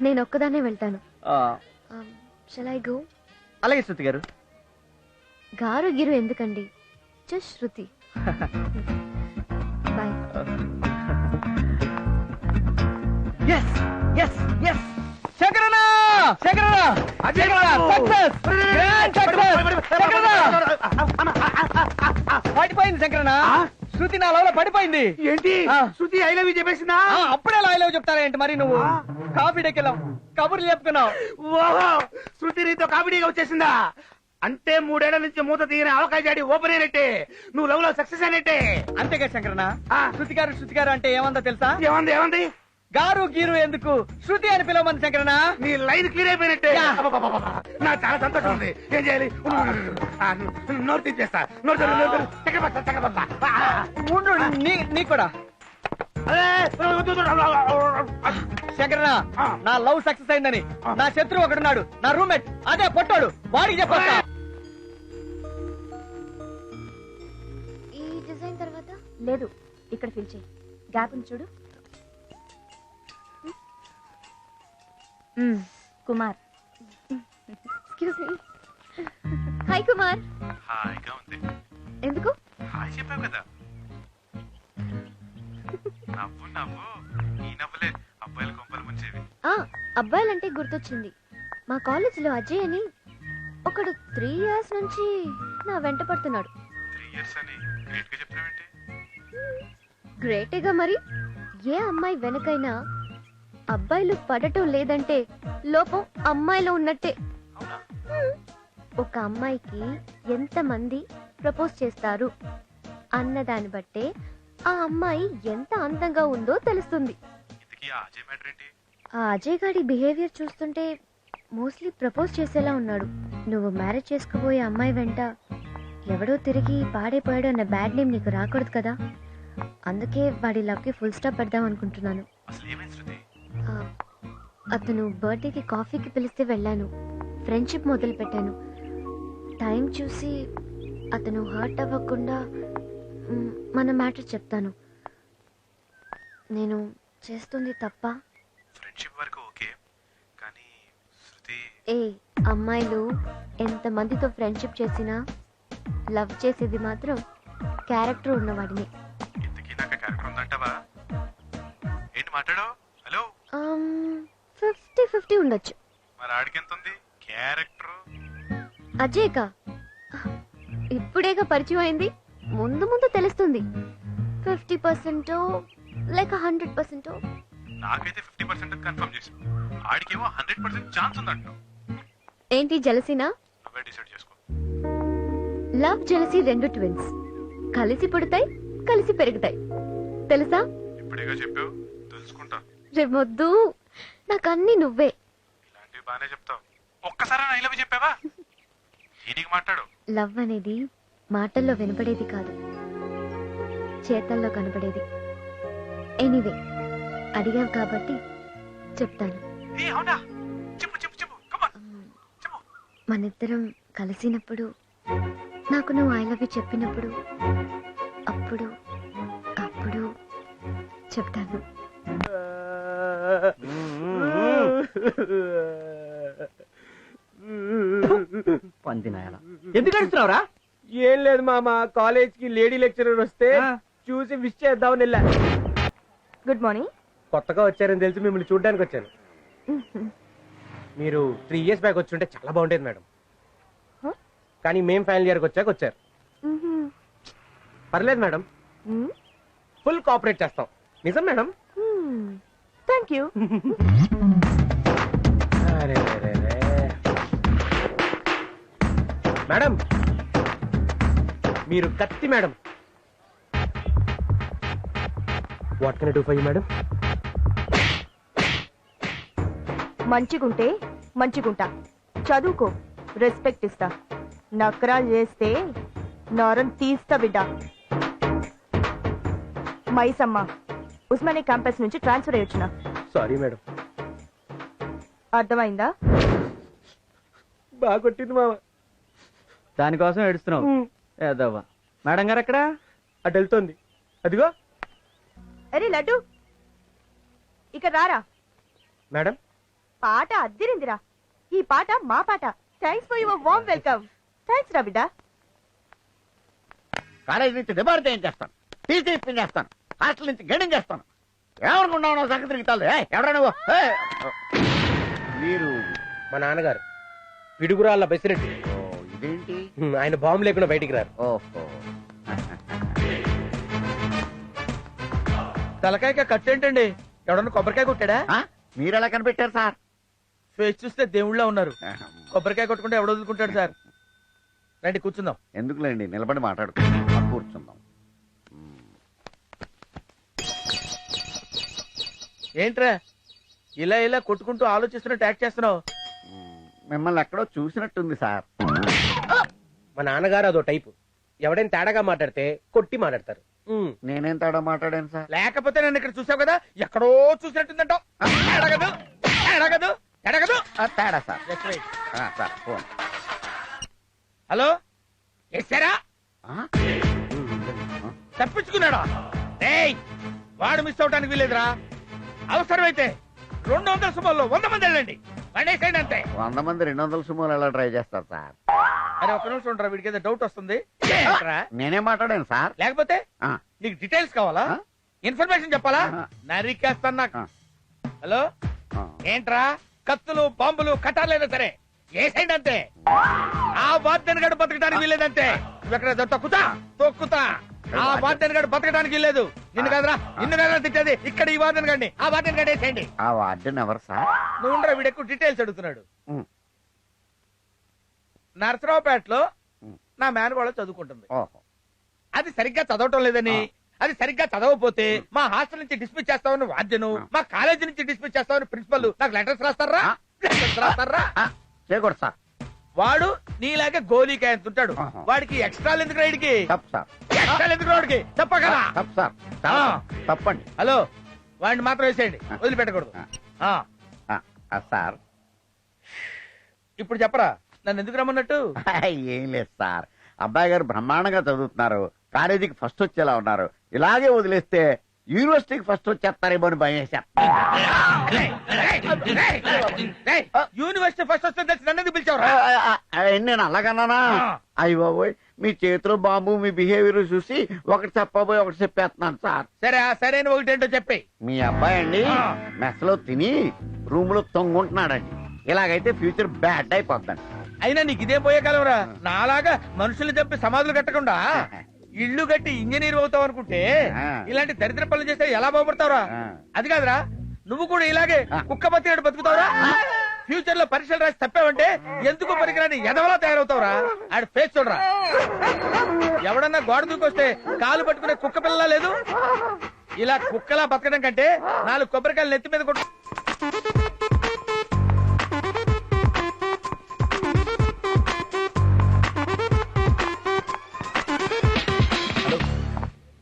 నేను ఒక్కదాన్నే వెళ్తాను. Shall I go? అలాగే శృతి గారు. గారు గిరు ఎందుకండి, జస్ట్ శృతి. బాయ్. పడిపోయింది శంకరన్న, శృతి నా లవ్ లో పడిపోయింది. ఏంటి శృతి ఐ లవ్ యూ చెప్పేసిందా? అప్పుడే ఐ లవ్ చెప్తారా ఏంటి మరి? నువ్వు కాఫీ డెక్కెళ్ళావు, కబుర్లు చెప్పుకున్నావు. ఓహో, శృతి నీతో కామెడీగా వచ్చేసిందా? అంటే 3 ఏళ్ల నుంచి మూత తీయని అవకాశాడి ఓపెన్ అయినట్టే, నువ్వు లవ్ లో సక్సెస్ అయినట్టే. అంతేగా శంకరన్న. శృతి గారు అంటే ఏమందో తెలుసా? ఏమంది? గారు గీరు ఎందుకు, శృతి అని పిలవమంది శంకరన్న. నీ లైన్ క్లియర్ అయిపోయినట్టే. నాకు చాలా సంతోషం ఉంది. ఏం చేయాలి? నోరు తీసేస్తా. నీకు కూడా శంకరన్న, నా లవ్ సక్సెస్ అయిందని నా శత్రువు ఒకడున్నాడు, నా రూమ్మేట్, అదే పొట్టాడు, వాడికి చెప్పొస్తా. ఈ డిజైన్ తర్వాత లేదు, ఇక్కడ ఫిల్ చేయి. గ్యాప్ ఉంది చూడు. Kumar. Excuse me. Hi Kumar. హాయిగా ఉంది. ఎందుకు? హాయ్ చెప్పావు కదా. నవ్వు ఈ నవ్వులే అబ్బాయిల కొంపలు ముంచేవి. అబ్బాయిలంటే గుర్తొచ్చింది, మా కాలేజీలో అజయ్ అని ఒకడు 3 years నుంచి నా వెంట పడుతున్నాడు. 3 years అని గ్రేట్ గా చెప్తున్నావేంటి? గ్రేటేగా మరి. ఏ అమ్మాయి వెనకైనా అబ్బాయిలు పడటం లేదంటే లోపం అమ్మాయిలో ఉన్నట్టే. ఒక అమ్మాయికి ఎంతమంది ప్రపోజ్ చేస్తారు అన్నదాన్ని బట్టే ఆ అమ్మాయి ఎంత అందంగా ఉందో తెలుస్తుంది. ఆ అజయ్ గాడి బిహేవియర్ చూస్తుంటే మోస్ట్లీ ప్రపోజ్ చేసేలా ఉన్నాడు. నువ్వు మ్యారేజ్ చేసుకోబోయే అమ్మాయి వెంట ఎవడో తిరిగి పాడైపోయాడు అన్న బ్యాడ్ నేమ్ నీకు రాకూడదు కదా, అందుకే వాడి లవ్కి ఫుల్ స్టాప్ పెడదాం అనుకుంటున్నాను. అతను బర్త్డేకి కాఫీకి పిలిస్తే వెళ్ళాను, ఫ్రెండ్షిప్ మొదలు పెట్టాను. టైం చూసి అతను హర్ట్ అవ్వకుండా మన మ్యాటర్ చెప్తాను. నేను చేస్తుంది తప్ప? ఫ్రెండ్షిప్ వరకు ఓకే, కానీ శృతి అమ్మాయిలు ఎంత మందితో ఫ్రెండ్షిప్ చేసినా లవ్ చేసేది మాత్రం క్యారెక్టర్ ఉన్నవాడిని. ఇంతకీ నాకు క్యారెక్టర్ ఉందంటావా? ఏంటి మాట్లాడో? హలో, 50-50 ఉండొచ్చు. మరి ఆడికి ఎంత ఉంది క్యారెక్టర్? అజయ్కా ఇప్పుడేగా పరిచయం అయింది, ముందు ముందు తెలుస్తుంది. 50% లేక 100%. నాకైతే 50% కన్ఫర్మ్ చేసి, ఆడికేమో 100% ఛాన్స్ ఉందంటావు. ఏంటి జెలసీనా? నువ్వే డిసైడ్ చేసుకో. లవ్ జెలసీ 2 ట్విన్స్, కలిసి పుడతాయి, కలిసి పెరుగుతాయి. తెలుసా? ఇప్పుడేగా చెప్పావు, తెలుసుకుంటా. రేమొద్దు, నాకన్నీ నువ్వే. ఇలాంటివి బానే చెప్తావు. ఒక్కసారి ఐ లవ్ చెప్పావా? దీనికి మాట్లాడు. లవ్ అనేది మాటల్లో వినపడేది కాదు, చేతల్లో కనపడేది. ఎనీవే, అడిగావు కాబట్టి చెప్తాను. మనిద్దరం కలిసినప్పుడు, నాకు నువ్వు ఐ లవ్ యూ చెప్పినప్పుడు, అప్పుడు చెప్తాను. ఎందుకు అడుగుతున్నావురా? ఏం లేదు మామ, కాలేజ్ కి లేడీ లెక్చరర్ వస్తే చూసి విష్ చేద్దామని వెళ్ళా. Good morning. కొత్తగా వచ్చారని తెలిసి మిమ్మల్ని చూడడానికి వచ్చాను. మీరు 3 years బ్యాక్ వచ్చి ఉంటే చాలా బాగుండేది మేడం, కానీ మేము ఫైనల్ ఇయర్కి వచ్చాక వచ్చారు. పర్లేదు మేడం, ఫుల్ కోఆపరేట్ చేస్తాం. నిజం మేడం. Thank you. మేడం, మీరు కత్తి madam. What can I do for you madam? మంచిగుంటే మంచిగుంటా, చదువుకో, రెస్పెక్ట్ ఇస్తా. నకరాలు చేస్తే నరం తీస్తా బిడ్డ. మైసమ్మ, ఉస్మానియా క్యాంపస్ నుంచి ట్రాన్స్ఫర్ అయ్యొచ్చునా. Sorry madam. అర్థమైందా? బాగా కొట్టింది మామ. దానికోసం ఏడుస్తున్నావు ఏదవ్వా. మేడం గారు ఎక్కడ? అటు వెళ్తోంది, అదిగో. అరే లడ్డు, ఇక రారా. మేడం పాట అద్దిరిందిరా. ఈ పాట మా పాట. Thanks for your warm welcome. Thanks రా బిడ్డ. కాలేజీ నుంచి డిబార్ చేయించేస్తాను, టీసీ ఇప్పించేస్తాను, హాస్టల్ నుంచి గడింగ్ చేస్తాను. ఏమనుకున్నావు సంగతి తిరుగుతాడు. ఎవరా నువ్వు? మీరు మా నాన్నగారు పిడుగురాళ్ళ బెసిరెడ్డి. ఇదేంటి? ఆయన బాంబు లేకుండా బయటికి రారు. ఓహో, తలకాయ కట్టేంటండి? ఎవడన్నా కొబ్బరికాయ కొట్టాడా? మీరు ఎలా కనిపెట్టారు సార్? ఫేస్ చూస్తే దేవుళ్ళ ఉన్నారు. కొబ్బరికాయ కొట్టుకుంటే ఎవడ వదులుకుంటాడు సార్? రండి కూర్చుందాం. ఎందుకులేండి, నిలబడి మాట్లాడుకుందాం. కూర్చుందాం. ఏంట్రా ఇలా ఇలా కొట్టుకుంటూ ఆలోచిస్తున్నట్టు యాక్ట్ చేస్తున్నావు? మిమ్మల్ని ఎక్కడో చూసినట్టుంది సార్. మా నాన్నగారు అదో టైపు. ఎవడైనా తేడాగా మాట్లాడితే కొట్టి మాట్లాడతారు. నేనేం తేడా మాట్లాడాను సార్? లేకపోతే నన్ను ఇక్కడ చూసావు కదా, ఎక్కడో చూసినట్టుందంటావు. ఎడగదు ఎడగదు ఎడగదు. తేడా sir. Just wait. Sir phone. Hello, ఎస్సారా? తప్పించుకున్నాడా? ఏయ్, వాడు మిస్ అవడానికి వీలేదురా. అవసరమైతే 200 సుమారులో 100 మంది వెళ్ళండి. వండేసేయండి అంతే. 100 మంది 200 సుమోలు ఎలా ట్రై చేస్తారు సార్? అరే ఒక్క నిమిషం ఉండరా, వీడికి ఏదో డౌట్ వస్తుంది. నేనేం మాట్లాడాను సార్? లేకపోతే నీకు డీటెయిల్స్ కావాలా? ఇన్ఫర్మేషన్ చెప్పాలా? నరికేస్తాను నాకు. హలో, ఏంట్రా? కత్తులు, బాంబులు, కట్టాలైనా సరే ఏసైండి అంతే. ఆ వార్డెన్ గడు బతకడానికి వీల్లేదంతే. నువ్వెక్కడ తొక్కుతా. ఆ వార్డెన్ గడు బతకడానికి వీల్లేదు. నిన్ను కదరా తిట్టేది. ఇక్కడ ఈ వార్డెన్ గడిని ఆ వార్డెన్ గడి వేసేయండి. ఆ వార్డెన్ ఎవరు సార్? నువ్వు ఉండరా, వీడు ఎక్కువ డీటెయిల్స్ అడుగుతున్నాడు. నరసరావుపేటలో నా మేనగోళ చదువుకుంటుంది. అది సరిగ్గా చదవటం లేదని, అది సరిగ్గా చదవకపోతే మా హాస్టల్ నుంచి డిస్మిస్ చేస్తామని వార్డెను, మా కాలేజీ నుంచి డిస్మిస్ చేస్తామని ప్రిన్సిపల్ నాకు లెటర్స్ రాస్తారా? చేయకూడదు సార్. వాడు నీలాగే గోలీకాయ ఎంత ఉంటాడు. వాడికి ఎక్స్ట్రా ఎందుకు రైడ్కి? తప్పు సార్. ఎక్స్ట్రా ఎందుకు వాడికి? చెప్పగలరా? తప్పు సార్. తప్పండి. హలో, వాడిని మాత్రం వేసేయండి, వదిలిపెట్టకూడదు. సార్ ఇప్పుడు చెప్పరా, నన్ను ఎందుకు రమ్మన్నట్టు? ఏం లేదు సార్, అబ్బాయి గారు బ్రహ్మాండంగా చదువుతున్నారు, కాలేజీకి ఫస్ట్ వచ్చేలా ఉన్నారు. ఇలాగే వదిలేస్తే యూనివర్సిటీకి ఫస్ట్ వచ్చేస్తారేమో అని భయం వేశారు. యూనివర్సిటీ ఫస్ట్ వస్తే నన్ను ఎందుకు పిలిచావురా? నేను అలాగన్నానా? అయ్యి బాబోయ్, మీ చేతిలో బాంబు, మీ బిహేవియర్ చూసి ఒకటి చెప్పబోయి ఒకటి చెప్పేస్తున్నాను సార్. సరే, ఆ సరైన ఒకటేంటో చెప్పి. మీ అబ్బాయి అండి మెస్ లో తిని రూమ్ లో తొంగుంటున్నాడండి. ఇలాగైతే ఫ్యూచర్ బ్యాడ్ అయిపోద్దండి. అయినా నీకు ఇదే పోయే కాలంరా. నాలాగా మనుషులు చంపి సమాధులు కట్టకుండా ఇల్లు కట్టి ఇంజనీర్ అవుతావు అనుకుంటే ఇలాంటి దరిద్ర పనులు చేస్తే ఎలా బాగుపడతావురా? అది కాదురా, నువ్వు కూడా ఇలాగే కుక్క బతికేడు బతుకుతావురా. ఫ్యూచర్ లో పరీక్షలు రాసి తప్పావంటే ఎందుకు పనికిరాని ఎదవలా తయారవుతావురా. ఆడ ఫేస్ చూడరా. ఎవడన్నా గోడ దూకొస్తే కాలు పట్టుకునే కుక్క పిల్లలా లేదు. ఇలా కుక్కలా బతకడం కంటే 4 కొబ్బరికాయలు నెత్తి మీద కొట్టు.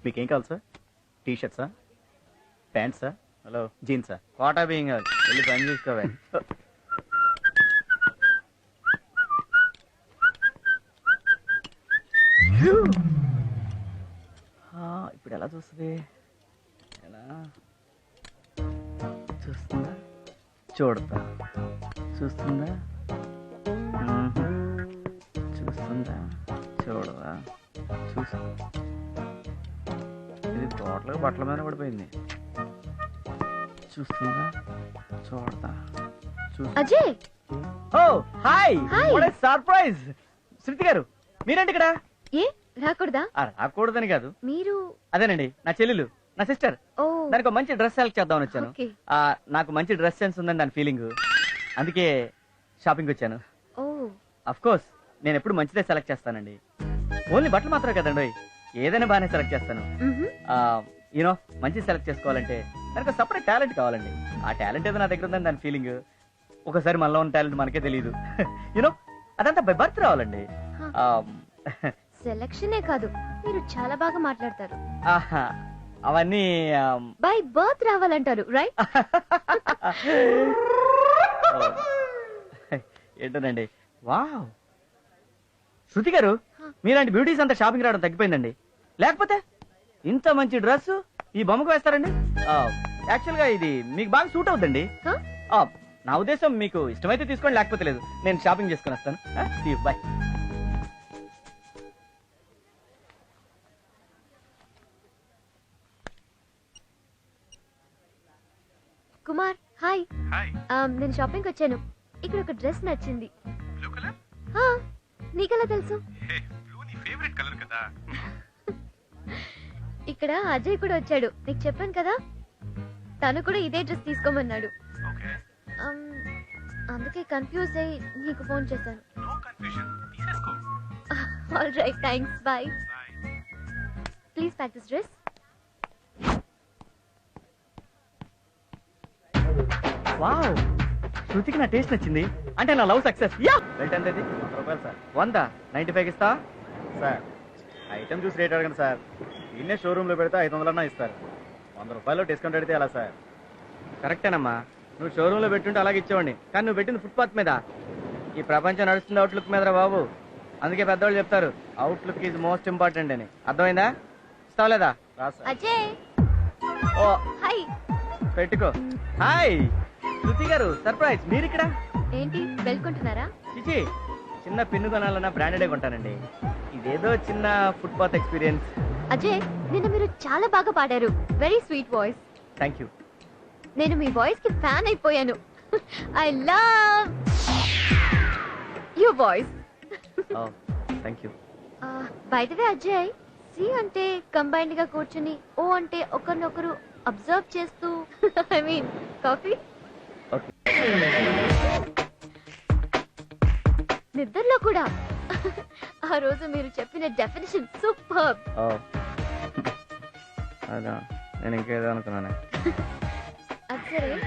మీకేం కావాలి సార్? టీ షర్ట్సా, ప్యాంట్సా, హలో జీన్సా? కోటా బియ్యం కావాలి, వెళ్ళి పని చూసుకోవాలి. ఇప్పుడు ఎలా చూస్తుంది? ఎలా చూస్తుందా? చూడతా. చూస్తుందా? చూస్తుందా? చూడదా? ఇది టోటల్గా బట్టల మీద పడిపోయింది. చూస్తుందా? చూడతా. అజయ్, ఓ హాయ్, వాట్ ఏ సర్ప్రైజ్. శృతి గారు, మీరేంటి ఇక్కడ? ఏ రాకూడదా? రాకూడదని కాదు, మీరు అదేనండి నా చెల్లెలు, నా సిస్టర్. దానికి ఒక మంచి డ్రెస్ సెలెక్ట్ చేద్దామని వచ్చాను. నాకు మంచి డ్రెస్ సెన్స్ ఉందని దాని ఫీలింగ్, అందుకే షాపింగ్ వచ్చాను. అఫ్ కోర్స్ నేను ఎప్పుడు మంచిదే సెలెక్ట్ చేస్తానండి. ఓన్లీ బట్టలు మాత్రమే కదండి, ఏదైనా బాగానే సెలెక్ట్ చేస్తాను. యూనో మంచి సెలెక్ట్ చేసుకోవాలంటే దానికి సపరేట్ టాలెంట్ కావాలండి. ఆ టాలెంట్ ఏదో నా దగ్గర ఉందని దాని ఫీలింగ్. ఒకసారి మనలో ఉన్న టాలెంట్ మనకే తెలియదు. యూనో అదంతా బై బర్త్ రావాలండి. సెలక్షనే కాదు, మీరు చాలా బాగా మాట్లాడతారు. అవన్నీ బై బర్త్ రావాలంటారు, రైట్? ఏంటోనండి. వావ్, శృతి గారు, మీలాంటి బ్యూటీస్ అంతా షాపింగ్ రావడం తగ్గిపోయిందండి. లేకపోతే ఇంత మంచి డ్రెస్ ఈ బొమ్మకు వేస్తారండి. యాక్చువల్ గా ఇది మీకు బాగా సూట్ అవుతుందండి. నా ఉద్దేశం మీకు ఇష్టమైతే తీసుకోండి, లేకపోతే లేదు. నేను షాపింగ్ చేసుకుని వస్తాను. బాయ్. కుమార్, హాయ్. హాయ్. నేను షాపింగ్ వచ్చాను. ఇక్కడ ఒక డ్రెస్ నచ్చింది. Blue colour? నీకెలా తెలుసు? బ్లూ నీ ఫేవరెట్ కలర్ కదా. ఇక్కడ అజయ్ కూడా వచ్చాడు, నీకు చెప్పాను కదా. తను కూడా ఇదే డ్రెస్ తీసుకోమన్నాడు. ఓకే. అందుకే కన్ఫ్యూజ్ అయ్యి నీకు ఫోన్ చేశాను. నో కన్ఫ్యూజన్, తీసేసుకో. All right, thanks, bye. Bye. Please pack this dress. Wow, శృతికి నా టేస్ట్ నచ్చింది. అంటే నా లవ్ సక్సెస్. రేట్ ఎంత? 100 రూపాయలు సార్. 100 95 ఇస్తా సార్. ఐటమ్ చూసి రేట్ అడగండి సార్. దీన్నే షోరూమ్ లో పెడితే 500 ఇస్తారు. 100 రూపాయలు డిస్కౌంట్ అడిగితే ఎలా సార్? కరెక్టేనమ్మా, నువ్వు షోరూమ్ లో పెట్టుంటే అలాగే ఇచ్చేవాడిని. కానీ నువ్వు పెట్టింది ఫుట్పాత్ మీద. ఈ ప్రపంచం నడుస్తుంది అవుట్లుక్ మీదరా బాబు. అందుకే పెద్దవాళ్ళు చెప్తారు అవుట్లుక్ ఈజ్ మోస్ట్ ఇంపార్టెంట్ అని. అర్థమైందా? ఇస్తావు లేదా? అజయ్, ఓ హాయ్. పెట్టుకో. హాయ్ శృతి గారు, సర్ప్రైజ్. మీరు ఇక్కడ ఏంటి వెళ్ళుకుంటున్నారా? చిచి, చిన్న పిన్ను కొనాలన్నా బ్రాండెడే కొంటానండి. ఇదేదో చిన్న ఫుట్పాత్ ఎక్స్పీరియన్స్. అజయ్, నిన్న మీరు చాలా బాగా పాడారు. Very sweet voice. Thank you. నేను మీ వాయిస్ కి ఫ్యాన్ అయిపోయాను. I love your voice. Thank you. By the way Ajay, C అంటే కంబైన్డ్ గా కూర్చుని, ఓ అంటే ఒకరినొకరు అబ్జర్వ్ చేస్తూ, ఐ మీన్ కాఫీ. నిద్రలో కూడా. ఆ రోజు మీరు చెప్పిన డెఫినేషన్ సూపర్. అదా, నేను ఇంకేదో అనుకున్నాను. అది సరే,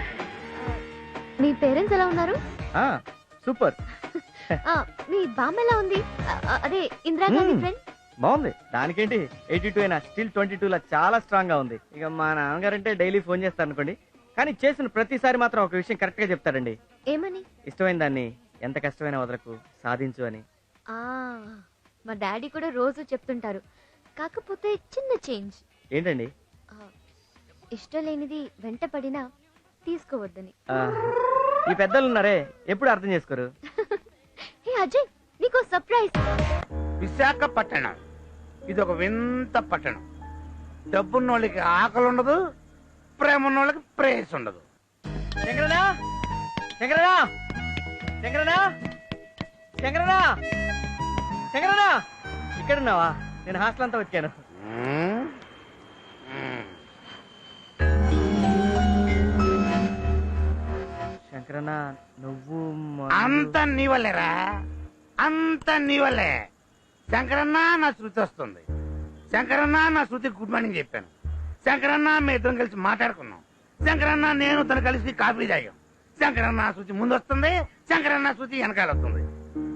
మీ పేరెంట్స్ ఎలా ఉన్నారు? సూపర్. మీ బామ్మ ఎలా ఉంది? అదే ఇందిరాగాంధీ ఫ్రెండ్. బాగుంది. దానికేంటి, 82 అయినా స్టిల్ 22 లా చాలా స్ట్రాంగ్ గా ఉంది. ఇక మా నాన్నగారంటే డైలీ ఫోన్ చేస్తారు అనుకోండి, కానీ చేసిన ప్రతిసారి మాత్రం ఒక విషయం కరెక్ట్ గా చెప్తారండి. ఏమని? ఇష్టమైన దాన్ని ఎంత కష్టమైనా వదలకు, సాధించు అని. మా డాడీ కూడా రోజు చెప్తుంటారు. కాకపోతే చిన్న చేంజ్. ఏంటండి? ఇష్టం లేనిది వెంట పడినా తీసుకోవద్దని. ఈ పెద్దలు ఉన్నారే, ఎప్పుడు అర్థం చేసుకోరు. హే అజయ్, నీకో సర్ప్రైజ్. విశాఖపట్నం ఇది ఒక వింత పట్టణం. డబ్బున్నోళ్ళకి ఆకలి ఉండదు, ప్రేమ ఉన్నోళ్ళకి ప్రేస్ ఉండదు. శంకరనా, శంకరనా, శంకరనా, శంకరనా, శంకరనా, ఇక్కడున్నావా? నేను హాస్టల్ అంతా వెతికాను. శంకరనా, నువ్వు అంత నీ వల్లేరా, అంత నీ వల్లే. శంకరన్న నా శృతి వస్తుంది. శంకరన్న నా శృతి గుడ్ మార్నింగ్ చెప్పాను. శంకరన్న మీ ఇద్దరం కలిసి మాట్లాడుకున్నాం. శంకరన్న నేను తను కలిసి కాఫీ తాగాం. శంకరన్న శృతి ముందు వస్తుంది, శంకరన్న శృతి వెనకాల వస్తుంది.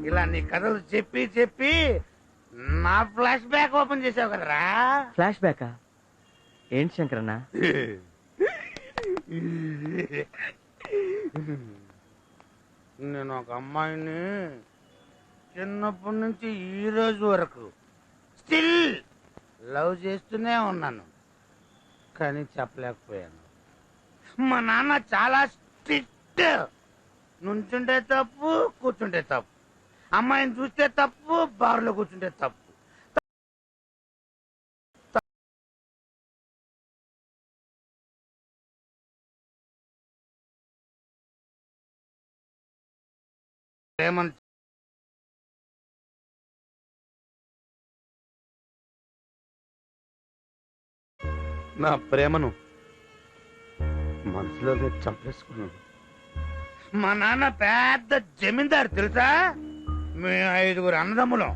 ఇలా నీ కథలు చెప్పి చెప్పి నా ఫ్లాష్ బ్యాక్ ఓపెన్ చేసావు కదరా. ఫ్లాష్ బ్యాకా? ఏంటి శంకరన్న? నేను ఒక అమ్మాయిని చిన్నప్పటి నుంచి ఈ రోజు వరకు స్టిల్ లవ్ చేస్తూనే ఉన్నాను, కానీ చెప్పలేకపోయాను. మా నాన్న చాలా స్ట్రిక్ట్. నుంచుంటే తప్పు, కూర్చుంటే తప్పు. అమ్మాయిని చూస్తే తప్పు, బార్లో కూర్చుంటే తప్పు. ప్రేమను నా ప్రేమను మనసులోనే చంపేసుకున్నాను. మా నాన్న పెద్ద జమీందారు తెలుసా? మేము 5 అన్నదమ్ములం.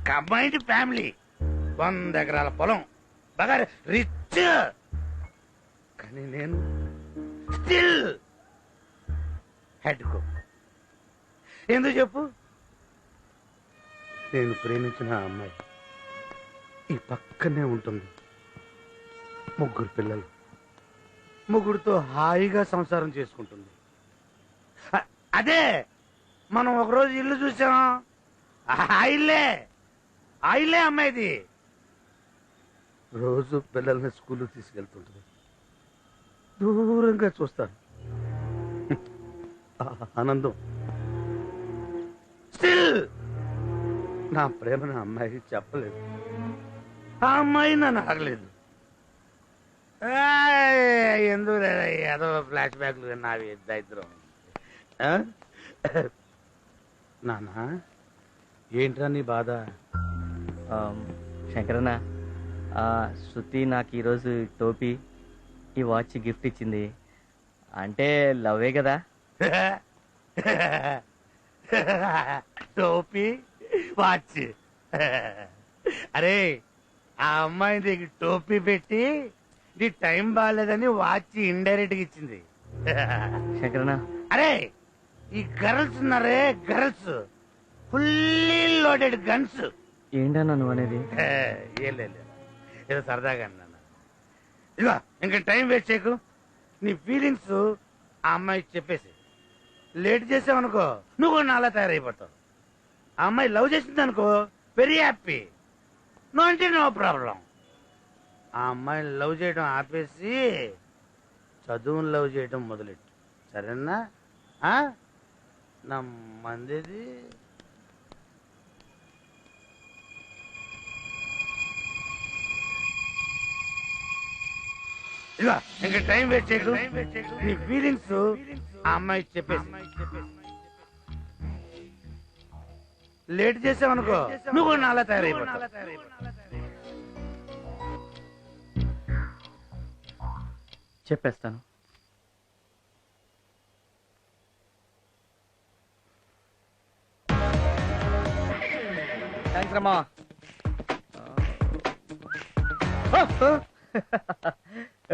కంబైన్డ్ ఫ్యామిలీ, 100 ఎకరాల పొలం, బాగా రిచ్. కానీ నేను స్టిల్ హెడ్ కుక్. ఎందుకు చెప్పు? నేను ప్రేమించిన ఆ అమ్మాయి ఈ పక్కనే ఉంటుంది. 3 పిల్లలు, 3తో హాయిగా సంసారం చేసుకుంటుంది. అదే మనం ఒకరోజు ఇల్లు చూసాం, ఆ ఇల్లే అమ్మాయిది. రోజు పిల్లల్ని స్కూల్ తీసుకెళ్తుంటుంది. దూరంగా చూస్తాను, ఆనందం. స్టిల్ నా ప్రేమ నా అమ్మాయికి చెప్పలేదు, ఆ అమ్మాయి నన్ను అడగలేదు. ఎందుకు ఏదో ఫ్లాష్ బ్యాక్లు నావి దరిద్రం. నానా ఏంట్రా నీ బాధ? శంకరన్న, శృతి నాకు ఈరోజు టోపీ, ఈ వాచ్ గిఫ్ట్ ఇచ్చింది. అంటే లవ్వే కదా? టోపీ వాచ్. అరే ఆ అమ్మాయి దగ్గర టోపీ పెట్టి నీ టైం బాగాలేదని వాచ్ ఇండైరెక్ట్ గా ఇచ్చింది. శంకరన్న, అరే ఈ గర్ల్స్ ఉన్నారే, గర్ల్స్ ఫుల్లీ లోడెడ్ గన్స్. ఏంటన్నా నువ్వు అనేది? ఏం లేదు, ఏదో సరదాగా అన్నా. ఇదిగో ఇంకా టైం వేస్ట్ చేయకు, నీ ఫీలింగ్స్ ఆ అమ్మాయికి చెప్పేసి. లేట్ చేసావనుకో నువ్వు కూడా నాలా తయారైపోతావు. ఆ అమ్మాయి లవ్ చేసింది అనుకో, వెరీ హ్యాపీ, నో అంటే నో ప్రాబ్లం. ఆ అమ్మాయిని లవ్ చేయడం ఆపేసి చదువుని లవ్ చేయడం మొదలెట్టు, సరేనా? నా మందిది. ఇదిగో ఇంకా టైం వేస్ట్ చేయకు, నీ ఫీలింగ్స్ ఆ అమ్మాయికి చెప్పేసి. లేట్ చేసావనుకో నువ్వు కూడా నాలా తయారైపోతావు. చెప్పేస్తాను. థ్యాంక్స్ రమ్మా.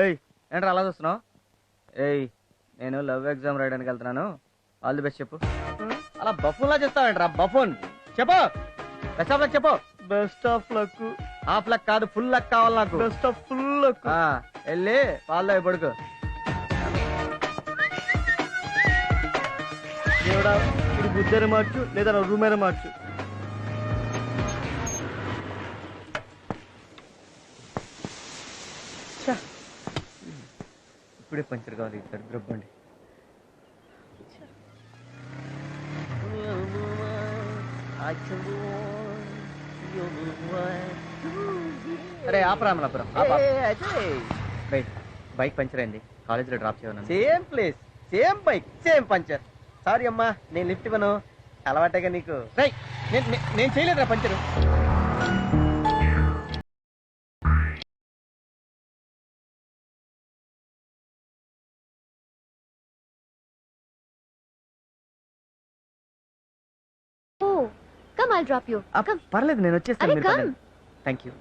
ఏయ్ ఏంట్రా అలా చూస్తున్నావు? ఏయ్ నేను లవ్ ఎగ్జామ్ రాయడానికి వెళ్తున్నాను, ఆల్ ది బెస్ట్ చెప్పు. అలా బఫూన్లా చేస్తావేంట్రా? బఫూన్ చెప్పు, బెస్ట్ ఆఫ్ లక్ చెప్పు. Best of luck. Half luck కాదు, ఫుల్ లక్ కావాలి నాకు. Best of full luck. వెళ్ళి పాల్లో పడుకో. దేవుడా, ఇది బుద్ధని మార్చు లేదా నా రూమ్ అయినా మార్చు. ఇప్పుడే పంచర్ కావాలి, దరిద్రబండి. అరే ఆపరామలాపురం, బైక్ పంచర్ అయింది, కాలేజీలో డ్రాప్ చేయను. Same place, same bike, same puncture. Sorry అమ్మా, నేను లిఫ్ట్ ఇవ్వను, అలవాటేగా నీకు. నేను చేయలేదురా పంచరు. Come, I'll drop you. Come. పర్లేదు, నేను వచ్చేస్తాను. అరే come. Thank you.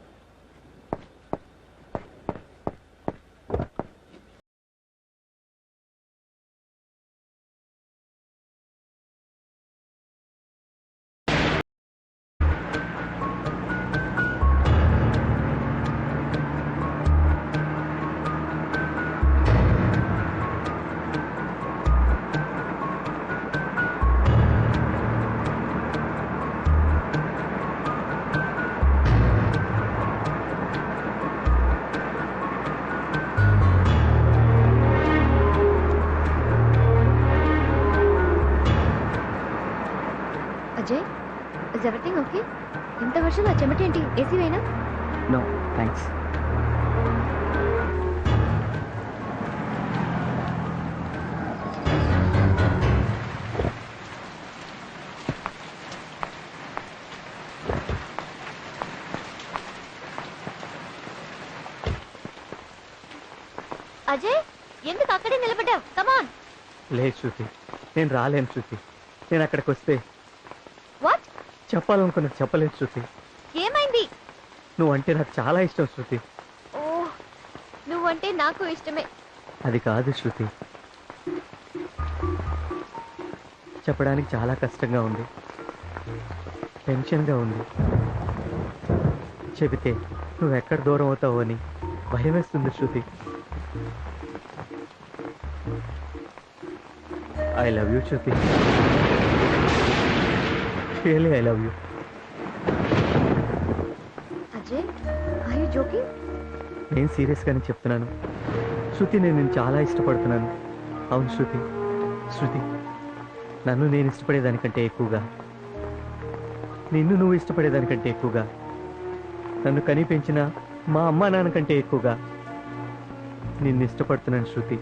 Ajay, is everything okay? ఇంత వర్షంలో చెమటేంటి? ఏసీ వేనా? No thanks. అజయ్, ఎందుకు అక్కడే నిలబడ్డావు? కమాన్. లేదు శృతి, నేను రాలేను శృతి. నేను అక్కడికి వస్తే వాట్? చెప్పాలనుకున్నది చెప్పలేదు శృతి. నువ్వంటే నాకు చాలా ఇష్టం శృతి. ఓ నువ్వంటే నాకు ఇష్టమే. అది కాదు శృతి, చెప్పడానికి చాలా కష్టంగా ఉంది, టెన్షన్గా ఉంది. చెబితే నువ్వెక్కడ దూరం అవుతావు అని భయం వేస్తుంది Shruti. I love you Shruti, really I love you. Ajay are you joking? నేను సీరియస్గానే చెప్తున్నాను శృతి, నేను చాలా ఇష్టపడుతున్నాను. అవును శృతి, శృతి నన్ను నేను ఇష్టపడేదానికంటే ఎక్కువగా, నిన్ను నువ్వు ఇష్టపడేదానికంటే ఎక్కువగా, నన్ను కని పెంచిన మా అమ్మా నాన్న కంటే ఎక్కువగా నిన్ను ఇష్టపడుతున్నాను శృతి.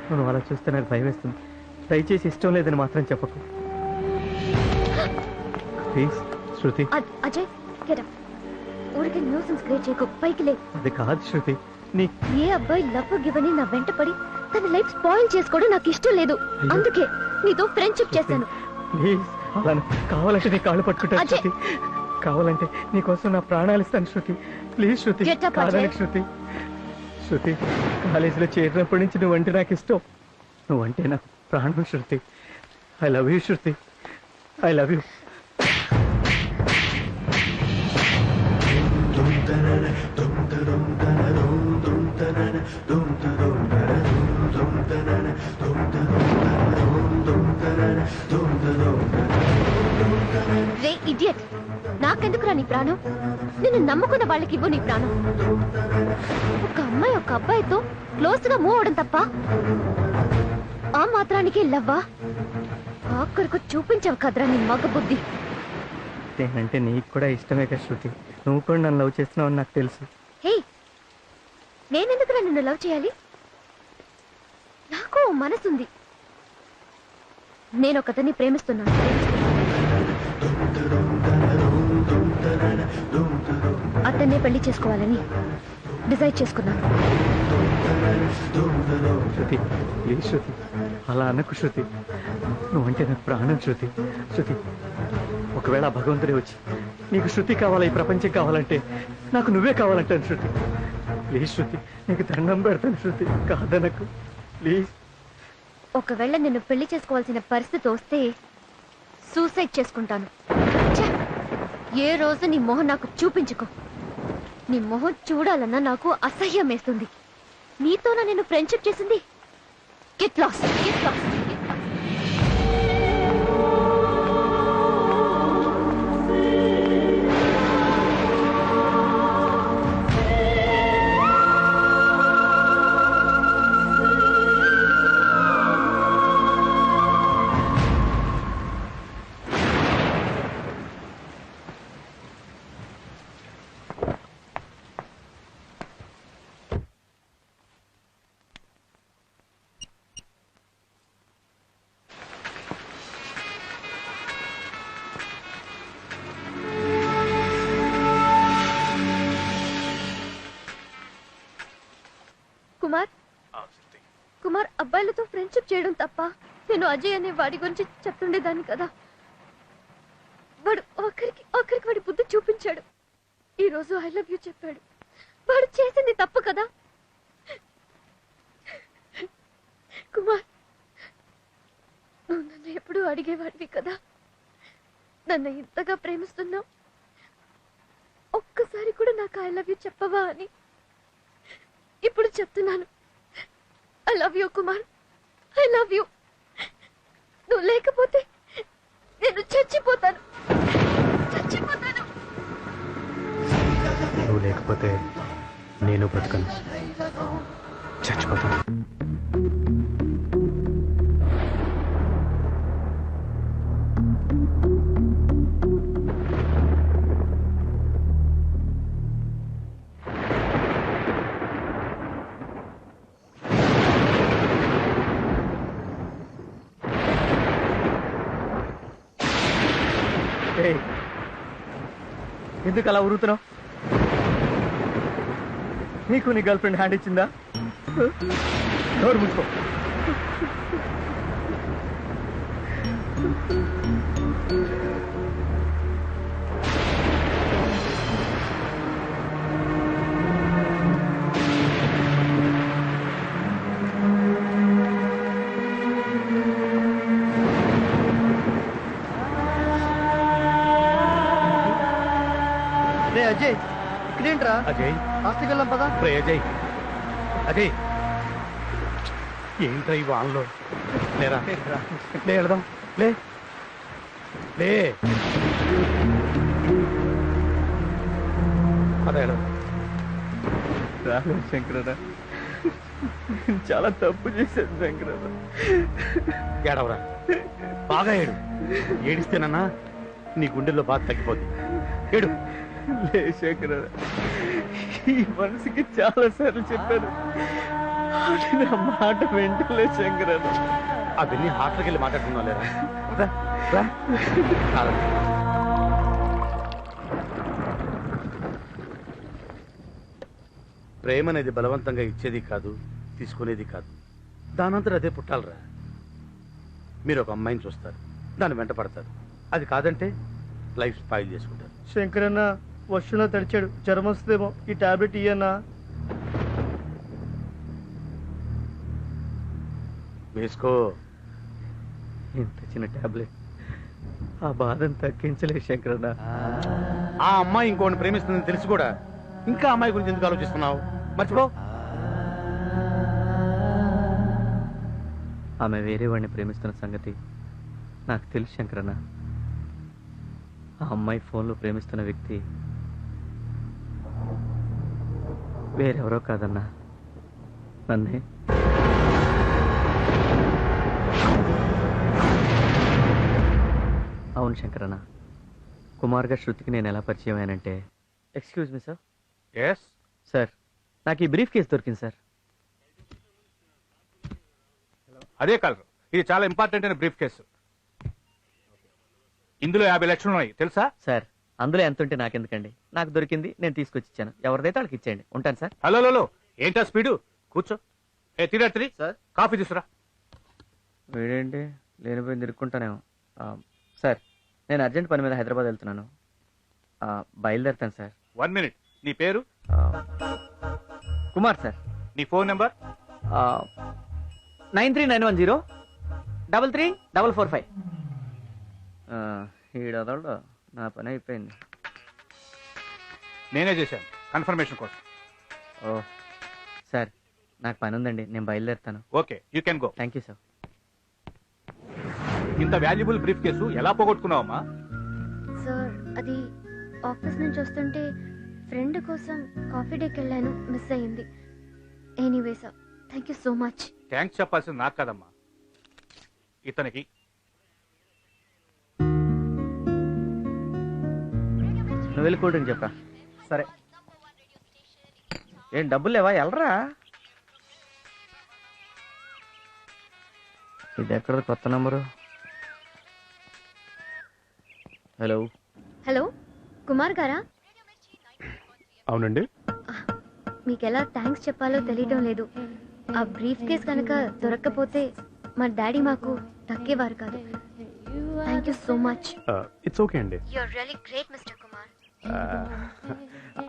నువ్వు అలా చూస్తే నాకు భయం వేస్తుంది. దయచేసి ఇష్టం లేదని మాత్రం చెప్పకు please Shruti. Ajay get up. ఊరికే న్యూసెన్స్ క్రియేట్ చేయకు, పైకి లే. అది కాదు శృతి, నీ ఏ అబ్బాయి లవ్ గివని నా వెంట పడి తన లైఫ్ స్పాయిల్ చేసుకోవడం నాకు ఇష్టం లేదు. అందుకే నీతో ఫ్రెండ్షిప్ చేశాను. ప్లీజ్ అలా కావాలంటే నీ కాళ్ళు పట్టుకుంటాను అజయ్. శృతి, కావాలంటే నీకోసం నా ప్రాణాలు ఇస్తాను శృతి. ప్లీజ్ శృతి, Get up, కాదని అజయ్. శృతి. శృతి కాలేజీలో చేరినప్పటి నుంచి నువ్వంటే నాకు ఇష్టం, నువ్వంటే నాకు ప్రాణం Shruti. I love you Shruti, I love you. రే ఇడియట్, నాకెందుకురా నీ ప్రాణం? నిన్ను నమ్ముకున్న వాళ్ళకి ఇవ్వు నీ ప్రాణం. ఒక అమ్మాయి ఒక అబ్బాయితో క్లోజ్ గా మూవ్ అవడం తప్ప ఆ మాత్రానికి లవ్వా? ఆఖరికి చూపించవు కదరా నీ మగ బుద్ధి. నేనంటే నీకు కూడా ఇష్టమే కదా శృతి, నువ్వు కూడా నన్ను లవ్ చేస్తున్నావు అని నాకు తెలుసు. హే, నేనెందుకురా నిన్ను లవ్ చేయాలి? నాకు మనసుంది, నేను ఒకతన్ని ప్రేమిస్తున్నాను. అతన్నే పెళ్లి చేసుకోవాలని డిసైడ్ చేసుకున్నాను. శృతి ప్లీజ్ శృతి, అలా అనకు శృతి, నువ్వంటే నాకు ప్రాణం శృతి. శృతి ఒకవేళ భగవంతుడే వచ్చి నీకు శృతి కావాలా, ఈ ప్రపంచం కావాలంటే నాకు నువ్వే కావాలంటాను శృతి. ప్లీజ్ శృతి, నీకు దండం పెడతాను శృతి, కాదనకు ప్లీజ్. ఒకవేళ నిన్ను పెళ్లి చేసుకోవాల్సిన పరిస్థితి వస్తే సూసైడ్ చేసుకుంటాను. ఛ! ఏ రోజు నీ మొహం నాకు చూపించుకో. నీ మొహం చూడాలన్నా నాకు అసహ్యం వేస్తుంది. నీతోనా నేను ఫ్రెండ్షిప్ చేసింది? Get lost, get lost. Kumar, Kumar అబ్బాయిలతో ఫ్రెండ్షిప్ చేయడం తప్ప నేను అజయ్ అనే వాడి గురించి చెప్తుండేదాన్ని కదా. వాడు ఆఖరికి వాడి బుద్ధి చూపించాడు. ఈ రోజు ఐ లవ్ యూ చెప్పాడు. వాడు చేసింది తప్పు కదా. కుమార్, నువ్వు నన్ను ఎప్పుడూ అడిగేవాడివి కదా, నన్ను ఇంతగా ప్రేమిస్తున్నావు, ఒక్కసారి కూడా నాకు ఐ లవ్ యూ చెప్పవా అని. ఇప్పుడు చెప్తున్నాను, I love you Kumar, I love you. నువ్వు లేకపోతే నేను చచ్చిపోతాను, చచ్చిపోతాను. నువ్వు లేకపోతే నేను బ్రతకను, చచ్చిపోతాను. ఎందుకు అలా ఉరుతున్నావు? నీకు నీ గర్ల్ ఫ్రెండ్ హ్యాండ్ ఇచ్చిందా? డోర్ ముసుకో. ఏంట్రా అజయ్ హాస్టల్కి వెళ్దాం పదా. రే అజయ్ అజయ్ ఏంట్రా ఈ వాన్లో లేరా లే వెళదాం లే లే అదే రాలేదు శంకరన్న, నేను చాలా తప్పు చేశాను శంకరన్న. ఏడవరా బాగా ఏడు. ఏడిస్తేనన్నా నీ గుండెల్లో బాధ తగ్గిపోద్ది. ఏడు. లే శంకరన్న, ఈ మనసుకి చాలా సార్లు చెప్పాను, అది నా మాట వెంటలే శంకరన్న. అవన్నీ హాస్టల్కి వెళ్ళి మాట్లాడుకున్నావు లేరా? రా, రా. కాదండి. ప్రేమ అనేది బలవంతంగా ఇచ్చేది కాదు, తీసుకునేది కాదు. దానంతరం అదే పుట్టాలరా. మీరు ఒక అమ్మాయిని చూస్తారు, దాన్ని వెంట పడతారు. అది కాదంటే లైఫ్ స్పాయిల్ చేసుకుంటారు. శంకరన్న వర్షంలో తడిచాడు, జ్వరం వస్తుందేమో, ఈ టాబ్లెట్ ఇయ్యన్నా. వేసుకో. ఇంత చిన్న టాబ్లెట్ ఆ బాధను తగ్గించలే శంకరన్న. ఆ అమ్మాయి ఇంకోని ప్రేమిస్తుందని తెలిసి కూడా ఇంకా అమ్మాయి గురించి ఎందుకు ఆలోచిస్తున్నావు? మర్చిపో. ఆమె వేరే వాడిని ప్రేమిస్తున్న సంగతి నాకు తెలుసు శంకరన్న. ఆ అమ్మాయి ఫోన్లో ప్రేమిస్తున్న వ్యక్తి వేరెవరో కాదన్నా, నన్నే. అవును శంకరన్న, కుమార్ గారు శృతికి నేను ఎలా పరిచయం అయ్యానంటే. Excuse me sir. Yes sir, నాకు ఈ బ్రీఫ్ కేసు దొరికింది సార్. అదే కలర్. ఇది చాలా ఇంపార్టెంట్ అయిన బ్రీఫ్ కేసు. ఇందులో 50 లక్షలు ఉన్నాయి తెలుసా? సార్, అందులో ఎంత ఉంటే నాకెందుకండి, నాకు దొరికింది, నేను తీసుకొచ్చి ఇచ్చాను. ఎవరిదైతే వాళ్ళకి ఇచ్చేయండి. ఉంటాను సార్. హలో ఏంటా స్పీడు? కూర్చో. ఏ తిరిగి సార్, కాఫీ తీసురా. వీడేంటి లేనిపోయింది ఇరుక్కుంటానేమో. సార్, నేను అర్జెంట్ పని మీద హైదరాబాద్ వెళ్తున్నాను, బయలుదేరుతాను సార్. 1 మినిట్. నీ పేరు? కుమార్ సార్. నీ ఫోన్ నెంబర్? 9391033445. ఈడోదోడు నా పని అయిపోయింది. నేనే చేశాను కన్ఫర్మేషన్ కోసం. ఓ సార్, నాకు పని ఉందండి, నేను బయలుదేరుతాను. Okay, you can go. Thank you sir. ఇంత వాల్యుబుల్ బ్రీఫ్ కేసు ఎలా పోగొట్టుకున్నావమ్మా? సార్, అది ఆఫీస్ నుంచి వస్తుంటే ఫ్రెండ్ కోసం కాఫీ డేకి వెళ్ళాను, మిస్ అయ్యింది. Anyway sir, thank you so much. Thanks చెప్పాల్సింది నాకు కదమ్మా, ఇతనికి. నువ్వు వెళ్ళి కూల్ డ్రింక్ చెప్పా. సరే. ఏం డబ్బులు లేవా? వెళ్ళరా. ఇది ఎక్కడ కొత్త నంబరు? హలో. హలో, కుమార్ గారా? అవునండి. మీకు ఎలా థ్యాంక్స్ చెప్పాలో తెలియటం లేదు. ఆ బ్రీఫ్ కేస్ కనుక దొరక్కపోతే మా డాడీ మాకు దక్కేవారు కాదు. Thank you so much. It's okay అండి. You are really great mister Kumar.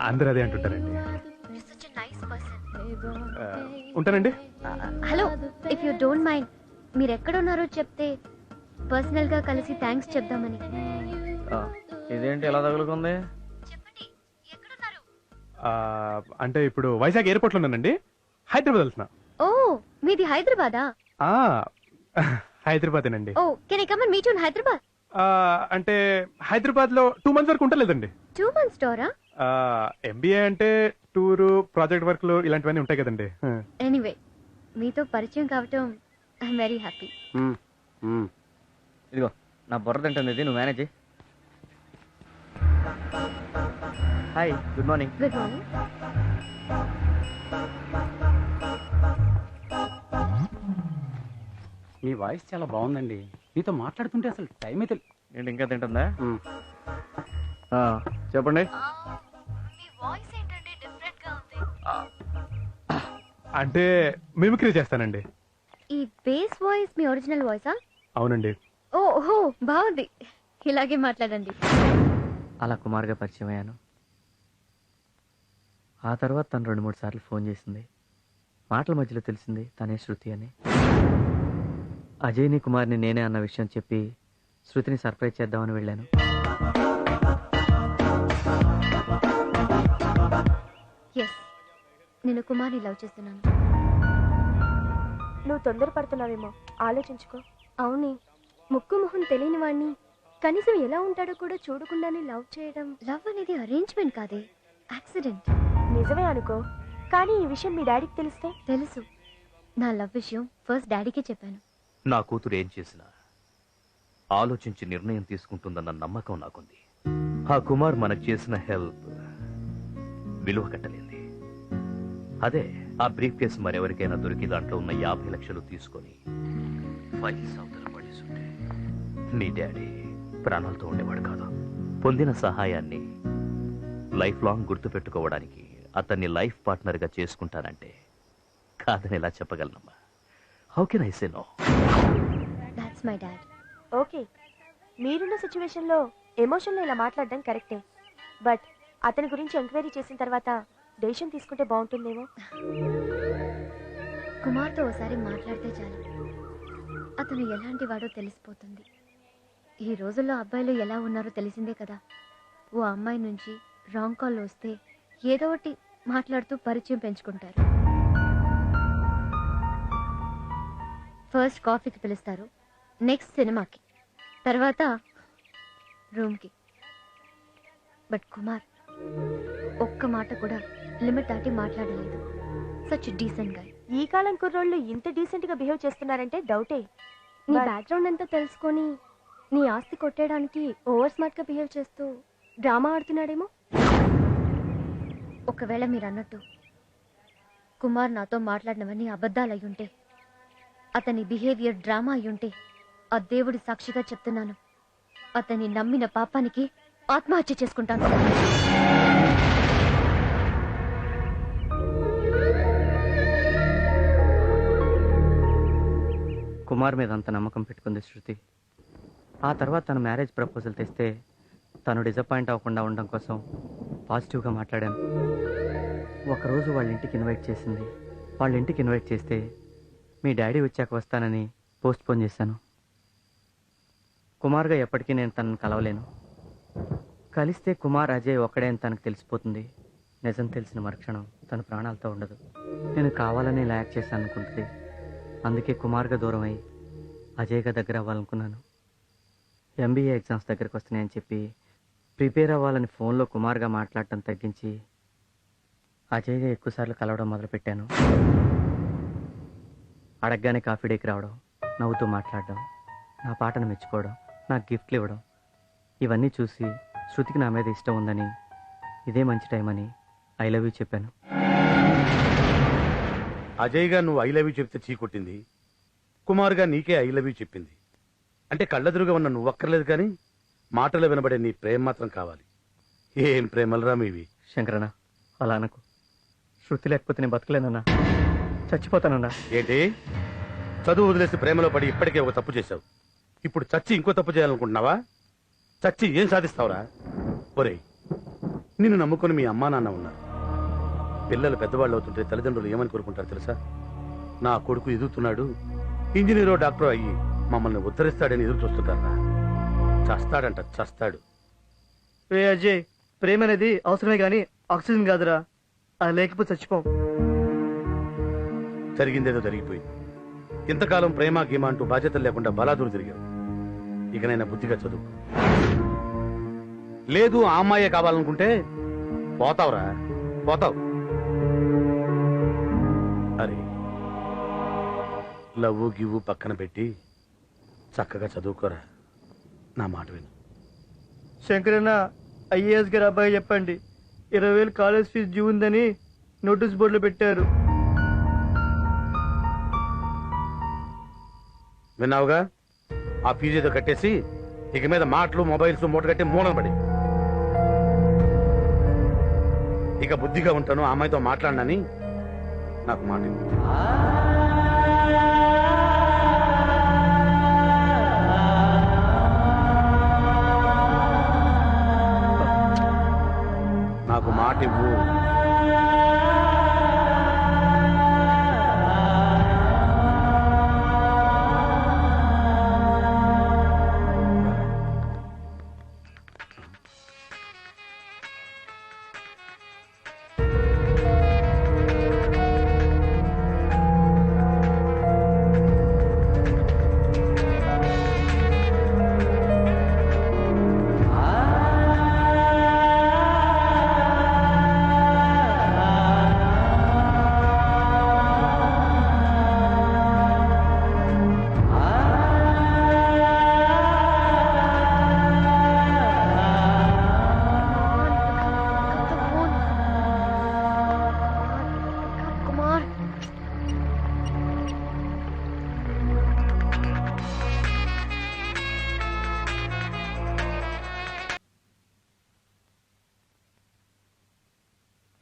అందరూ అదే అంటుంటారండి. You are such a nice person. ఉంటానండి. Hello, if you don't mind, మీరు ఎక్కడ ఉన్నారో చెప్తే పర్సనల్ గా కలిసి థ్యాంక్స్ చెప్దామని. ఇదేంటి ఎలా తగులుకుంది? చెప్పండి, ఎక్కడున్నారు? అంటే ఇప్పుడు వైజాగ్ ఎయిర్పోర్ట్ లో ఉన్నానండి. హైదరాబాద్ వెళ్తున్నా. ఓ, మీది హైదరాబాదా? హైదరాబాదేనండి. Oh, can I come and meet you in Hyderabad? అంటే హైదరాబాద్ లో 2 months వరకు ఉంటలేదండి. 2 months టూరా? ఎంబీఏ అంటే టూరు, ప్రాజెక్ట్ వర్క్లు ఇలాంటివన్నీ ఉంటాయి కదండి. ఎనీవే, మీతో పరిచయం కావటం ఐఎమ్ వెరీ హ్యాపీ. ఇదిగో నా బుర్ర తింటుంది ఇది, నువ్వు manage. Hi, good morning. Good morning. మీ వాయిస్ చాలా బాగుందండి. మీతో మాట్లాడుతుంటే అసలు టైం అయితే. ఏంటి ఇంకా తింటుందా? చెప్పండి. మీ వాయిస్ ఏంటంటే డిఫరెంట్ గా ఉంది. అంటే మిమిక్రీ చేస్తానండి. ఈ బేస్ వాయిస్ మీ ఒరిజినల్ వాయిసా? అవునండి. ఓహో, బాగుంది, ఇలాగే మాట్లాడండి. అలా కుమార్గా పరిచయం అయ్యాను. ఆ తర్వాత తను 2-3 సార్లు ఫోన్ చేసింది. మాటల మధ్యలో తెలిసింది తనే శృతి అని. అజయ్ని కుమార్ని నేనే అన్న విషయం చెప్పి శృతిని సర్ప్రైజ్ చేద్దామని వెళ్ళాను. నేను కుమార్ని లవ్ చేస్తున్నాను. నువ్వు తొందరపడుతున్నావేమో, ఆలోచించుకో. అవునే, ముక్కు మొహం తెలియని వాడిని కనీసం ఎలా ఉంటాడో కూడా చూడకుండానే లవ్ చేయడం. లవ్ అనేది అరేంజ్మెంట్ కాదే, యాక్సిడెంట్. నిజమే అనుకో, కానీ ఈ విషయం మీ డాడీకి తెలిస్తే? తెలుసు. నా లవ్ విషయం ఫస్ట్ డాడీకే చెప్పాను. నా కూతురు ఏం చేసినా ఆలోచించి నిర్ణయం తీసుకుంటుందన్న నమ్మకం నాకుంది. ఆ కుమార్ మనకు చేసిన హెల్ప్ విలువ కట్టలేంది. అదే ఆ బ్రీఫ్ కేసు మరెవరికైనా దొరికి దాంట్లో ఉన్న 50 లక్షలు తీసుకొని ఫైల్స్ అవతల పడేసుంటే మీ డాడీ ప్రాణాలతో ఉండేవాడు కాదు. పొందిన సహాయాన్ని లైఫ్ లాంగ్ గుర్తు పెట్టుకోవడానికి అతన్ని లైఫ్ పార్ట్నర్ గా చేసుకుంటానంటే కాదని ఎలా చెప్పగలనమ్మా? How can I say no? That's my dad. Okay, మీరున్న సిచ్యువేషన్ లో ఎమోషన్లో ఇలా మాట్లాడడం కరెక్టే, బట్ అతని గురించి ఎంక్వైరీ చేసిన తర్వాత డెసిషన్ తీసుకుంటే బాగుంటుందేమో. కుమార్తో ఒకసారి మాట్లాడితే చాలు, అతను ఎలాంటి వాడో తెలిసిపోతుంది. ఈ రోజుల్లో అబ్బాయిలు ఎలా ఉన్నారో తెలిసిందే కదా. ఓ అమ్మాయి నుంచి రాంగ్ కాల్ వస్తే ఏదో ఒకటి మాట్లాడుతూ పరిచయం పెంచుకుంటారు. ఫస్ట్ కాఫీకి పిలుస్తారు, నెక్స్ట్ సినిమాకి, తర్వాత రూమ్కి. బట్ కుమార్ ఒక్క మాట కూడా లిమిట్ దాటి మాట్లాడలేదు. సచ్ డీసెంట్ గా. ఈ కాలం కుర్రోళ్ళు ఇంత డీసెంట్ గా బిహేవ్ చేస్తున్నారంటే డౌటే. నీ బ్యాక్గ్రౌండ్ అంతా తెలుసుకొని నీ ఆస్తి కొట్టేయడానికి ఓవర్ స్మార్ట్ గా బిహేవ్ చేస్తూ డ్రామా ఆడుతున్నాడేమో. ఒకవేళ మీరు అన్నట్టు కుమార్ నాతో మాట్లాడినవన్నీ అబద్ధాలు అయ్యుంటే, అతని బిహేవియర్ డ్రామా అయ్యుంటే, ఆ దేవుడి సాక్షిగా చెప్తున్నాను, అతన్ని నమ్మిన పాపానికి ఆత్మహత్య చేసుకుంటాను. కుమార్ మీద అంత నమ్మకం పెట్టుకుంది శృతి. ఆ తర్వాత తను మ్యారేజ్ ప్రపోజల్ తెస్తే తను డిసప్పాయింట్ అవ్వకుండా ఉండడం కోసం పాజిటివ్గా మాట్లాడాను. ఒకరోజు వాళ్ళ ఇంటికి ఇన్వైట్ చేసింది. వాళ్ళ ఇంటికి ఇన్వైట్ చేస్తే మీ డాడీ వచ్చాక వస్తానని పోస్ట్పోన్ చేశాను. కుమార్గా ఎప్పటికీ నేను తనను కలవలేను. కలిస్తే కుమార్ అజయ్ ఒక్కడే అని తనకు తెలిసిపోతుంది. నిజం తెలిసిన మరుక్షణం తన ప్రాణాలతో ఉండదు. నేను కావాలని ఇలా యాక్ట్ చేశాను అనుకుంటుంది. అందుకే కుమార్గా దూరం అయ్యి అజయ్గా దగ్గర అవ్వాలనుకున్నాను. MBA ఎగ్జామ్స్ దగ్గరకు వస్తున్నాయని చెప్పి ప్రిపేర్ అవ్వాలని ఫోన్లో కుమార్గా మాట్లాడటం తగ్గించి అజయ్గా ఎక్కువసార్లు కలవడం మొదలుపెట్టాను. అడగగానే కాఫీ డేకి రావడం, నవ్వుతూ మాట్లాడడం, నా పాటను మెచ్చుకోవడం, నాకు గిఫ్ట్లు ఇవ్వడం, ఇవన్నీ చూసి శృతికి నా మీద ఇష్టం ఉందని, ఇదే మంచి టైం అని ఐ లవ్ యూ చెప్పాను. అజయ్ గా నువ్వు ఐ లవ్ యూ చెప్తే చీకొట్టింది, కుమార్ గా నీకే ఐ లవ్ యూ చెప్పింది. అంటే కళ్ళెదురుగా ఉన్న నువ్వు అక్కర్లేదు, కానీ మాటలు వినబడే నీ ప్రేమ మాత్రం కావాలి. ఏం ప్రేమలరా మీవి. శంకరన్న, అలా అనకు. శృతి లేకపోతే నేను బతకలేనన్నా, చచ్చిపోతానన్నా. ఏంటి, చదువు వదిలేసి ప్రేమలో పడి ఇప్పటికే ఒక తప్పు చేశావు. ఇప్పుడు చచ్చి ఇంకో తప్పు చేయాలనుకుంటున్నావా? చచ్చి ఏం సాధిస్తావురా? ఒరేయ్, నిన్ను నమ్ముకుని మీ అమ్మా నాన్న ఉన్నారు. పిల్లలు పెద్దవాళ్ళు అవుతుంటే తల్లిదండ్రులు ఏమని కోరుకుంటారు తెలుసా? నా కొడుకు ఎదుగుతున్నాడు, ఇంజనీరో డాక్టరో అయ్యి మమ్మల్ని ఉద్ధరిస్తాడని ఎదురు చూస్తుంటారా? చస్తాడంట, చస్తాడు. రే అజయ్, ప్రేమ అనేది అవసరమే గాని ఆక్సిజన్ కాదురా. అది లేకపోతే చచ్చిపోం. జరిగిందేదో జరిగిపోయింది. ఇంతకాలం ప్రేమ గీమ అంటూ బాధ్యతలు లేకుండా బలాదూరు తిరిగావు. ఇకనైనా బుద్ధిగా చదువు. లేదు ఆ అమ్మాయే కావాలనుకుంటే పోతావురా, పోతావు. అరే, లవ్వు గివ్వు పక్కన పెట్టి చక్కగా చదువుకోరా. నా మాట విను. శంకరన్న, IAS గారు అబ్బాయి చెప్పండి, 20,000 కాలేజ్ ఫీజు డ్యూ ఉందని నోటీస్ బోర్డులో పెట్టారు. విన్నావుగా? ఆ ఫీజు ఏదో కట్టేసి ఇక మీద మాటలు మొబైల్స్ మూట కట్టి మూలం పడి. ఇక బుద్ధిగా ఉంటాను, ఆ అమ్మాయితో మాట్లాడినని నాకు మాట ఇవ్వు. నాకు మాట ఇవ్వు.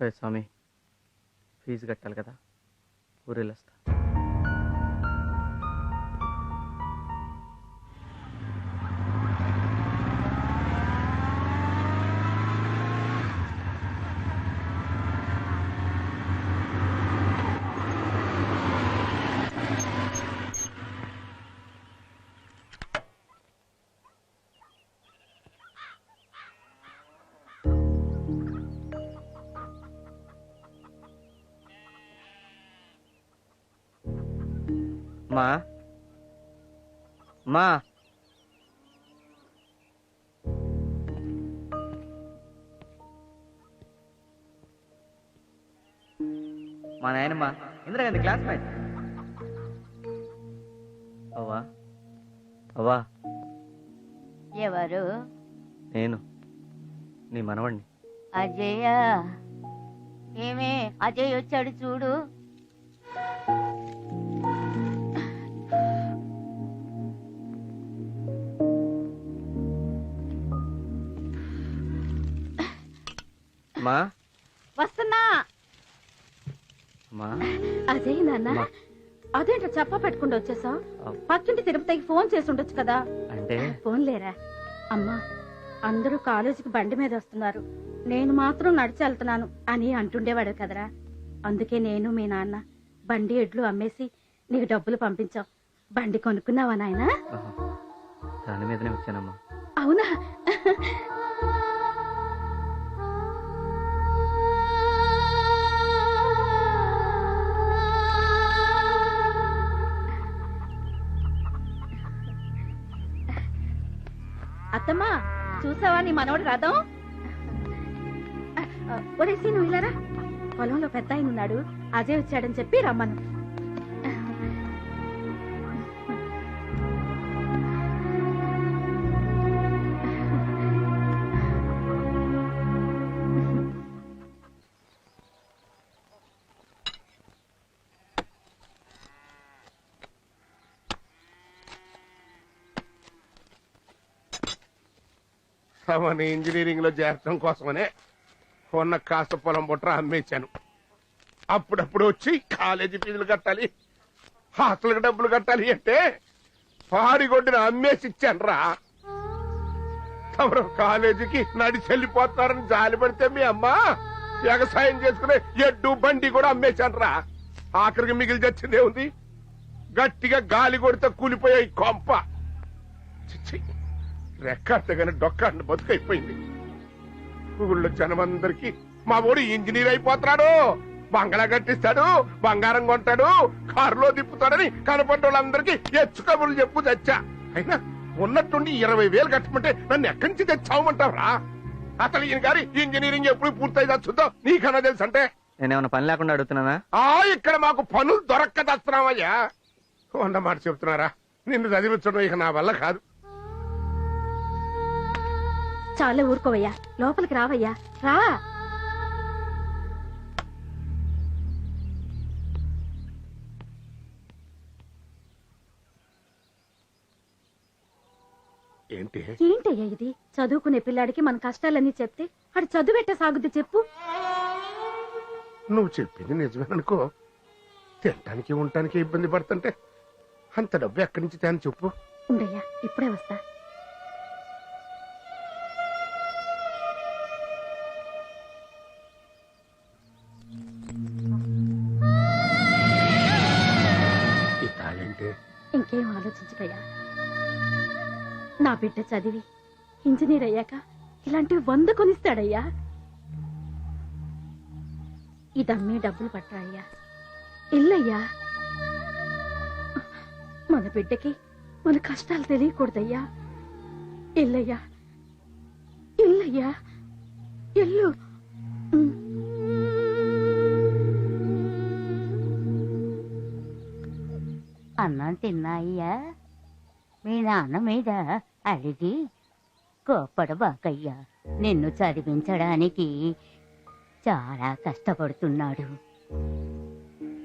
రే స్వామి, ఫీజు కట్టాలి కదా, ఊరెళ్ళొస్తా. మా మా మా నాయనమ్మ ఇందిరాగాంధీ క్లాస్మేట్. అవ్వా అవ్వా, ఎవరు? నేను నీ మనవణ్ణి. అజయ్య. ఏమే అజయ్ వచ్చాడు చూడు. మా వస్తున్నా. మా అజయ్ నాన్న, మా. అదేంటో చెప్ప పెట్టుకుంటూ వచ్చేసావు? అవ్. పక్కింటి తిరుపతికి ఫోన్ చేసి ఉండొచ్చు కదా. అంటే ఫోన్ లేరా? అమ్మా, అందరూ కాలేజీకి బండి మీద వస్తున్నారు, నేను మాత్రం నడిచి వెళ్తున్నాను అని అంటుండేవాడు కదరా. అందుకే నేను మీ నాన్న బండి ఎడ్లు అమ్మేసి నీకు డబ్బులు పంపించాం. బండి కొనుక్కున్నావా నాయనా? దాని మీదనే వచ్చానమ్మా. అవునా? అత్తమ్మా, చూసావా నీ మనవడు రాదాం? ఒరేసి నువ్వు ఇలారా, పొలంలో పెద్ద ఆయన ఉన్నాడు, అజయ్ వచ్చాడని చెప్పి రమ్మను. అవన్నీ ఇంజనీరింగ్ లో చేరటం కోసమనే ఉన్న కాస్త పొలం బుట్ర అమ్మేశాను. అప్పుడప్పుడు వచ్చి కాలేజీ ఫీజులు కట్టాలి, హాస్టల్కి డబ్బులు కట్టాలి అంటే పాడిగొడ్డిన అమ్మేసి ఇచ్చాను రా. తమరు కాలేజీకి నడిచి వెళ్ళిపోతున్నారని జాలి పడితే మీ అమ్మ వ్యవసాయం చేసుకునే ఎడ్డు బండి కూడా అమ్మేశాను రా. ఆఖరికి మిగిలి తెచ్చిందే ఉంది, గట్టిగా గాలి కొడితే కూలిపోయాయి కొంప. చిచ్చి, రెక్కాడగానే డొక్కాడిని బతుకైపోయింది. ఊళ్ళో జనమందరికి మా ఊడు ఇంజనీర్ అయిపోతున్నాడు, బంగళా కట్టిస్తాడు, బంగారం కొంటాడు, కారులో తిప్పుతాడని కనపడ్డ వాళ్ళందరికీ ఎచ్చు కబుర్లు చెప్పు తెచ్చా. అయినా ఉన్నట్టుండి 20,000 కట్టమంటే నన్ను ఎక్కడి నుంచి తెచ్చావమంటావురా? అసలు ఈయన గారి ఇంజనీరింగ్ ఎప్పుడు పూర్తయి తెచ్చుద్దో నీకన్నా తెలుసు. అంటే నేనేమన్నా పని లేకుండా అడుగుతున్నానా? ఇక్కడ మాకు పనులు దొరక్క తెస్తున్నావయ్యా. అన్నమాట చెప్తున్నారా, నిన్ను చదివించడం ఇక నా వల్ల కాదు. చాలా ఊరుకోవయ్యా, లోపలికి రావయ్యా, రా. ఏంటయ్యా ఇది? చదువుకునే పిల్లాడికి మన కష్టాలన్నీ చెప్తే అడు చదువెట్ట సాగుద్ది చెప్పు. నువ్వు చెప్పింది నిజమేననుకో, తినటానికి ఉండటానికి ఇబ్బంది పడుతుంటే అంత డబ్బు ఎక్కడి నుంచి తేని చెప్పు. ఉండయ్యా, ఇప్పుడే వస్తా. ఈ తాళేంటి? ఇంకేం ఆలోచించకయ్యా, నా బిడ్డ చదివి ఇంజనీర్ అయ్యాక ఇలాంటివి 100 కొనిస్తాడయ్యా. ఇదమ్మి డబ్బులు పట్టరాయ్యా, ఇల్లయ్యా. మన బిడ్డకి మన కష్టాలు తెలియకూడదయ్యా. ఇల్లయ్యా, ఇల్లయ్యా, ఇల్లు. అన్నం తిన్నాయ్యా? మీ నాన్న మీద అడిగి కోప్పడబాకయ్యా. నిన్ను చదివించడానికి చాలా కష్టపడుతున్నాడు.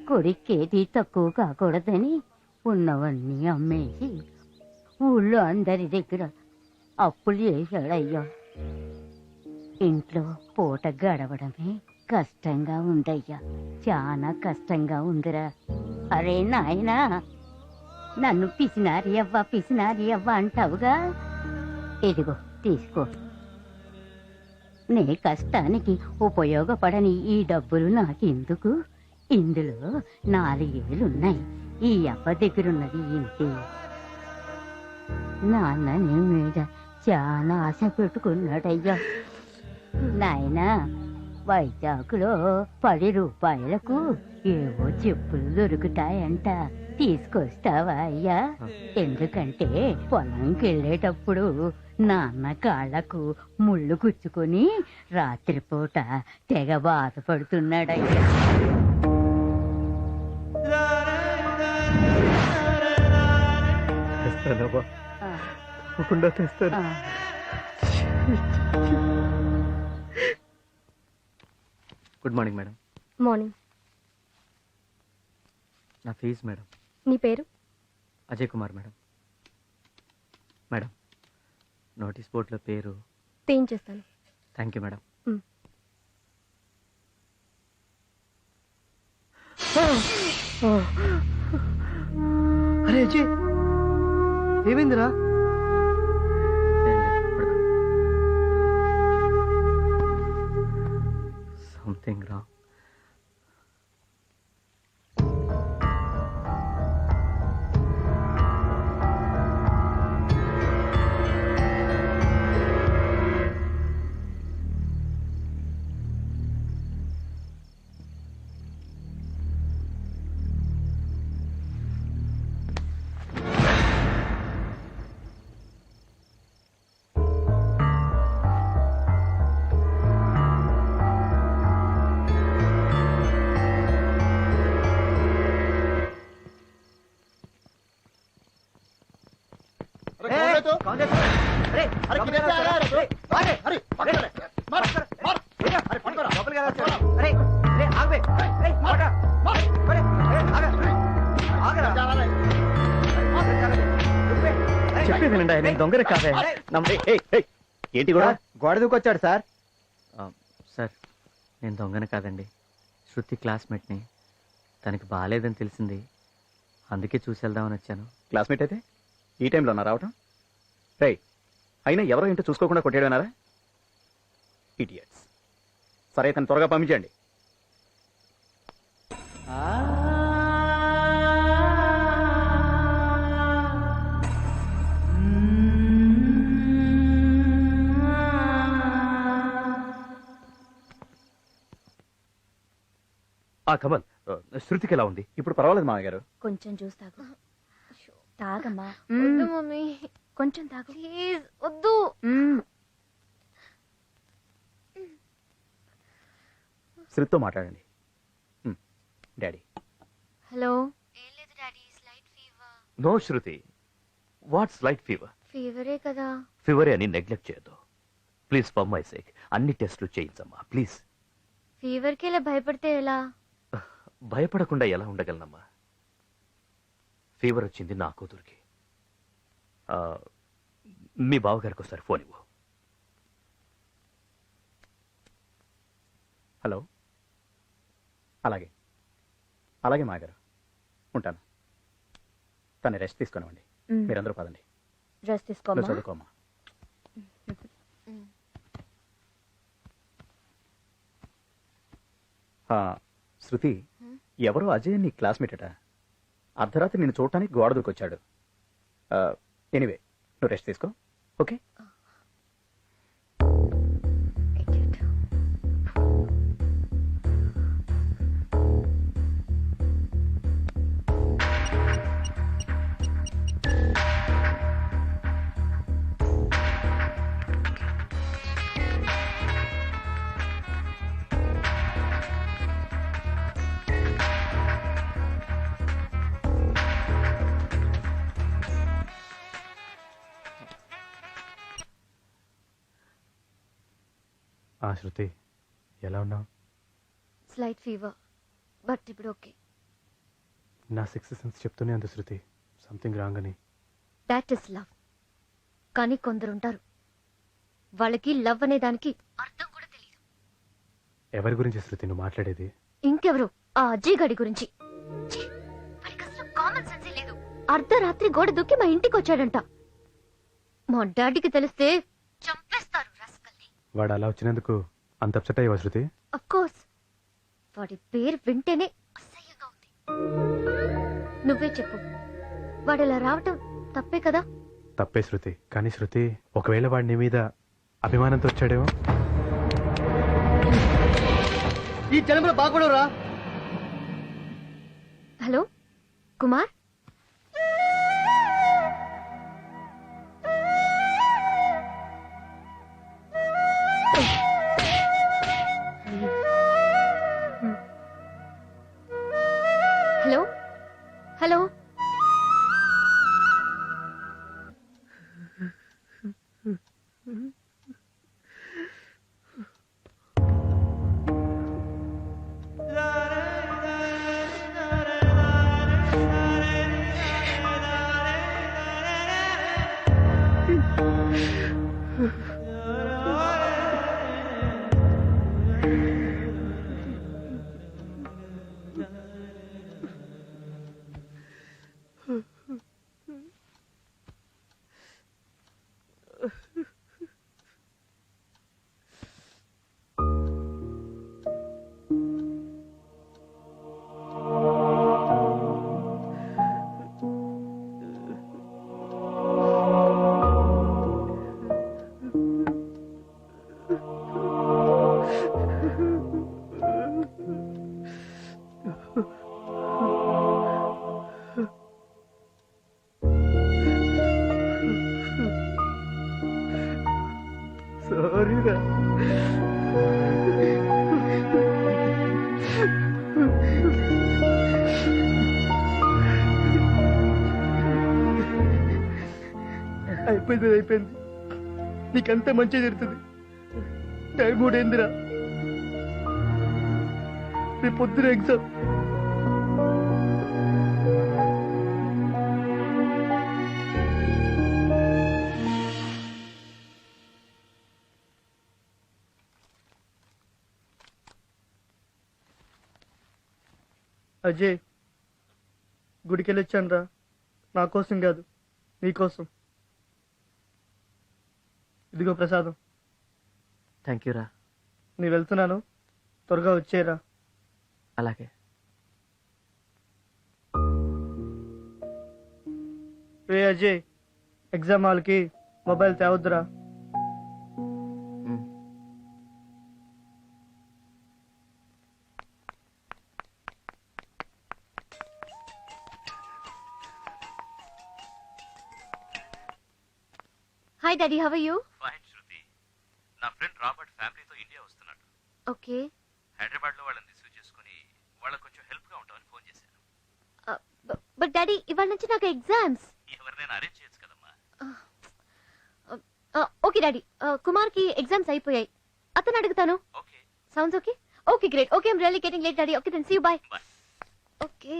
కొడుకేది తక్కువ కాకూడదని ఉన్నవన్నీ అమ్మేసి ఊళ్ళో అందరి దగ్గర అప్పులు చేశాడయ్యా. ఇంట్లో పూట గడవడమే కష్టంగా ఉందయ్యా, చాలా కష్టంగా ఉందిరా. అరే నాయనా, నన్ను పిసినారి అవ్వ అంటావుగా, ఇదిగో తీసుకో. నీ కష్టానికి ఉపయోగపడని ఈ డబ్బులు నాకెందుకు? ఇందులో 4 ఏళ్ళున్నాయి. ఈ అవ్వ దగ్గరున్నది ఇంతే. నాన్న నీ మీద చాలా ఆశ పెట్టుకున్నాడయ్యా. నాయనా, వైజాగ్లో 10 రూపాయలకు ఏవో చెప్పులు దొరుకుతాయంట, తీసుకొస్తావా అయ్యా? ఎందుకంటే పొలంకి వెళ్ళేటప్పుడు నాన్న కాళ్లకు ముళ్ళు గుచ్చుకొని రాత్రిపూట తెగ బాధపడుతున్నాడయ్యా. తెస్తానవ్వా, తప్పకుండా తెస్తాను. Good morning madam. మార్నింగ్. నా ఫీజు మేడం. నీ పేరు? Ajay Kumar madam. Madam, notice బోర్డులో పేరు చేయించేస్తాను. Thank you madam. అరే అజయ్, ఏమైందిరా? Something wrong. చెప్పేదేనండి, నేను దొంగనే కాదే. ఏంటి కూడా గోడ దూకొచ్చాడు సార్? సార్, నేను దొంగనే కాదండి, శృతి క్లాస్మేట్ని. తనకి బాగాలేదని తెలిసింది, అందుకే చూసి వెళ్దామని వచ్చాను. క్లాస్మేట్ అయితే ఈ టైంలో ఉన్నా రావటం? రేయ్, అయినా ఎవరో ఇంటో చూసుకోకుండా కొట్టేయడమన్నారా? ఇడియట్స్. సరే, తను త్వరగా పంపించండి. కమల్, శృతికి ఎలా ఉంది? ఇప్పుడు పర్వాలేదు మామయ్య గారు. కొంచెం జ్యూస్ తాగు. తాగమ్మా. వద్దు మమ్మీ, కొంచెం తాగు ప్లీజ్ వద్దు. శృతితో మాట్లాడండి. డాడీ. హలో. ఏం లేదు డాడీ, స్లైట్ ఫీవర్. నో శృతి, వాట్స్ లైట్ ఫీవర్? ఫీవరే కదా. ఫీవరే అని నెగ్లెక్ట్ చేయొద్దు ప్లీజ్. ఫర్ మై సేక్ అన్ని టెస్టులు చేయించమ్మా ప్లీజ్. ఫీవర్కి ఇలా భయపడితే ఎలా? భయపడకుండా ఎలా ఉండగలనమ్మా? ఫీవర్ వచ్చింది నా కూతురికి. మీ బావగారికి ఒకసారి ఫోన్ ఇవ్వు. హలో. అలాగే అలాగే మాగారు, ఉంటాను. తను రెస్ట్ తీసుకునివ్వండి. మీరందరూ పదండి. రెస్ట్ తీసుకోమ్మా. చదువుకోమ్మా. శృతి, ఎవరో అజయ్ నీ క్లాస్మేట్ అట. అర్ధరాత్రి నేను చూడటానికి గోడ దూకొచ్చాడు. ఎనీవే, నువ్వు రెస్ట్ తీసుకో, ఓకే? శృతి, ఎలా ఉన్నావు? స్లైట్ ఫీవర్, బట్ ఇప్పుడు ఓకే. నా సిక్స్త్ సెన్స్ చెప్తూనే ఉంది శృతి, సంథింగ్ రాంగ్ అని. That is love. కానీ కొందరుంటారు, వాళ్ళకి లవ్ అనే దానికి అర్థం కూడా తెలియదు. ఎవరి గురించి శృతి నువ్వు మాట్లాడేది? ఇంకెవరు, ఆ అజయ్ గడి గురించి. ఛీ, వాడికి అసలు కామన్ సెన్సే లేదు. అర్ధరాత్రి గోడ దూకి మా ఇంటికి వచ్చాడంట. మా డాడీకి తెలిస్తే చంపేస్తారు రాస్కల్ని. వాడు అలా వచ్చినందుకు అంత అప్సెట్ అయ్యవా శృతి? అఫ్ కోర్స్, వాడి పేరు వింటేనే అసహ్యంగా ఉంది. నువ్వే చెప్పు, వాడు ఇలా రావటం తప్పే కదా? తప్పే శృతి. కానీ శృతి, ఒకవేళ వాడి నీ మీద అభిమానంతో వచ్చాడేమో. ఈ జన్మలో బాగుపడవురా. Hello Kumar, hello hello. సారీరా. అయిపోయింది. నీకంతా మంచి జరుగుతుంది. టైం కూడా ఏందిరా, రేపు పొద్దున ఎగ్జామ్. అజయ్, గుడికి వెళ్ళొచ్చాను రా. నా కోసం కాదు, నీకోసం. ఇదిగో ప్రసాదం. థ్యాంక్ యూ రా. నేను వెళ్తున్నాను, త్వరగా వచ్చేరా. అలాగే. రే అజయ్, ఎగ్జామ్ హాల్కి మొబైల్ తేవద్దురా. Hi daddy, how are you? Fine Shruti. నా ఫ్రెండ్ రాబర్ట్ ఫ్యామిలీతో ఇండియా వస్తున్నాడు. ఓకే. హైదరాబాద్ లో వాళ్ళని రిసీవ్ చేసుకుని వాళ్ళకి కొంచెం హెల్ప్ గా ఉంటామని ఫోన్ చేశాను. బట్ డాడీ, ఇవాళ నుంచి నాకు ఎగ్జామ్స్. ఎవరినైనా అరేంజ్ చేయొచ్చు కదమ్మా. ఓకే డాడీ, కుమార్ కి ఎగ్జామ్స్ అయిపోయాయి. అతను అడుగుతాను. Okay. Sounds okay? Okay great. Okay, I'm really getting late daddy. Okay then see you, bye. Okay.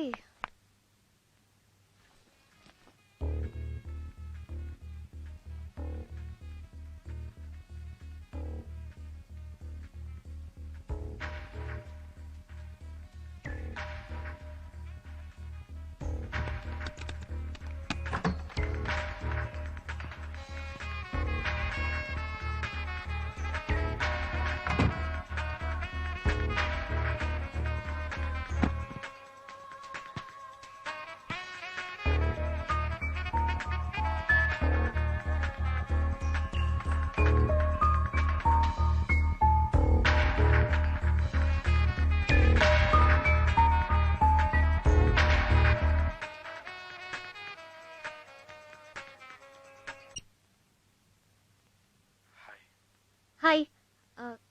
Hi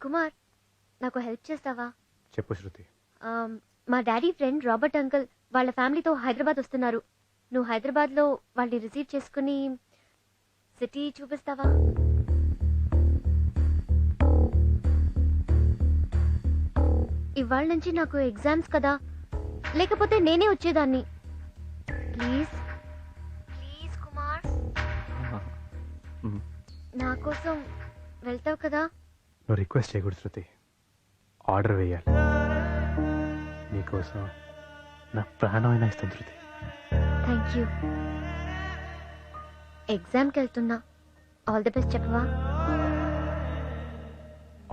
Kumar, నాకు హెల్ప్ చేస్తావా? చెప్పు శృతి. మా డాడీ ఫ్రెండ్ రాబర్ట్ అంకుల్ వాళ్ళ ఫ్యామిలీతో హైదరాబాద్ వస్తున్నారు. నువ్వు హైదరాబాద్లో వాళ్ళని రిసీవ్ చేసుకుని సిటీ చూపిస్తావా? ఇవాళ నుంచి నాకు ఎగ్జామ్స్ కదా, లేకపోతే నేనే వచ్చేదాన్ని. ప్లీజ్ ప్లీజ్ కుమార్, నా కోసం వెళ్తావు కదా? నువ్వు రిక్వెస్ట్ చేయకూడదు శృతి. ఆర్డర్ వేయాలి. నీకోసం నా ప్రాణమైనా ఇస్తాను శృతి. Thank you. ఎగ్జామ్కి వెళ్తున్నా, ఆల్ ది బెస్ట్ చెప్పవా?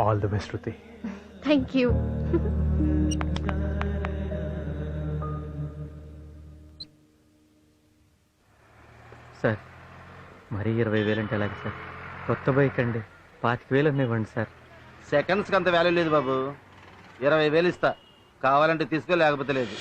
All the best Shruti. Thank you. Sir మరీ 20,000 అంటే ఎలాగ సార్? కొత్త బైక్ అండి, 25,000 అని ఇవ్వండి సార్. సెకండ్స్కి అంత వాల్యూ లేదు బాబు. 20,000 ఇస్తా, కావాలంటే తీసుకో, లేకపోతే లేదు.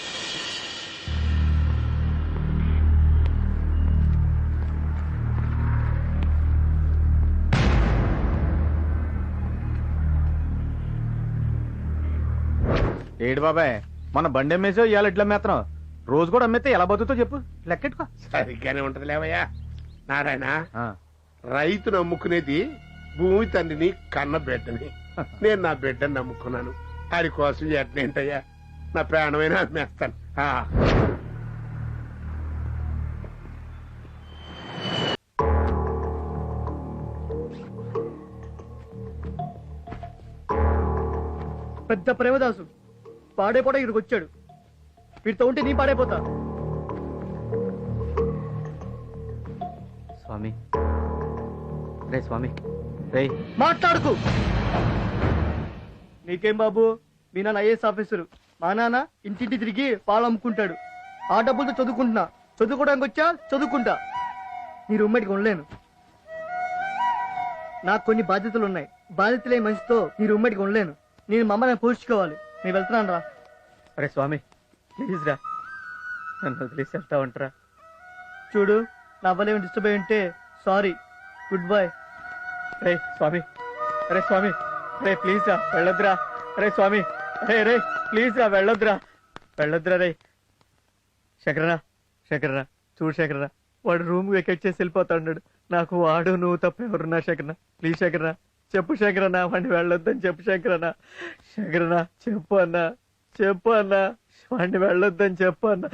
ఏడు బాబాయ్, మన బండి అమ్మేసావు, ఇవాళ ఇట్లా అమ్మేస్తున్నావు. రోజు కూడా అమ్మేస్తే ఎలా బతుకుతో చెప్పు, లెక్కెట్టుకో. సరిగ్గానే ఉంటది లేవయ్యా. నారాయణ, రైతు నమ్ముకునేది భూమి తండ్రిని కన్న బిడ్డని. నేను నా బిడ్డని నమ్ముకున్నాను. అది కోసం ఎట్నేంటయ్యా, నా ప్రాణమైనా అమ్మేస్తాను. పెద్ద ప్రేమదాసు పాడైపోవడం ఇక్కడికి వచ్చాడు. వీటితో ఉంటే నీ పాడైపోతా. స్వామి, రే స్వామి, రే మాట్లాడుకు. నీకేం బాబు, మీ నాన్న ఐఏఎస్ ఆఫీసరు, మా నాన్న ఇంటింటి తిరిగి పాలు అమ్ముకుంటాడు. ఆ డబ్బులతో చదువుకుంటున్నా. చదువుకోవడానికి వచ్చా, చదువుకుంటా. నీ రూమ్మేట్కి ఉండలేను. నాకు కొన్ని బాధ్యతలు ఉన్నాయి. బాధ్యతలే మనిషితో నీ రూమ్మేట్కి ఉండలేను. నేను మా అమ్మని పూడ్చుకోవాలి. నేను వెళ్తున్నాను రా. అరే స్వామి ప్లీజ్ రా, నన్ను వదిలేసి వెళ్తా ఉంటారా? చూడు, నా వల్ల ఏమి డిస్టర్బ్ అయి ఉంటే సారీ. Goodbye. రే స్వామి, అరే స్వామి, రే ప్లీజ్ రా, వెళ్ళొద్దురా. అరే స్వామి, రే రే ప్లీజ్ రా, వెళ్ళొద్దురా, వెళ్ళొద్దురా. రే శంకరనా, శంకరనా చూడు శంకరనా, వాడు రూమ్ వెకెట్ చేసి వెళ్ళిపోతాడు. నాకు వాడు నువ్వు తప్ప ఎవరున్నా శంకరనా? ప్లీజ్ శంకరనా చెప్పు శంకరనా, వాడిని వెళ్ళొద్దని చెప్పు శంకరనా. శంకరనా చెప్పు అన్నా, చెప్పు అన్నా, వాడిని వెళ్ళొద్దని చెప్పు అన్నా.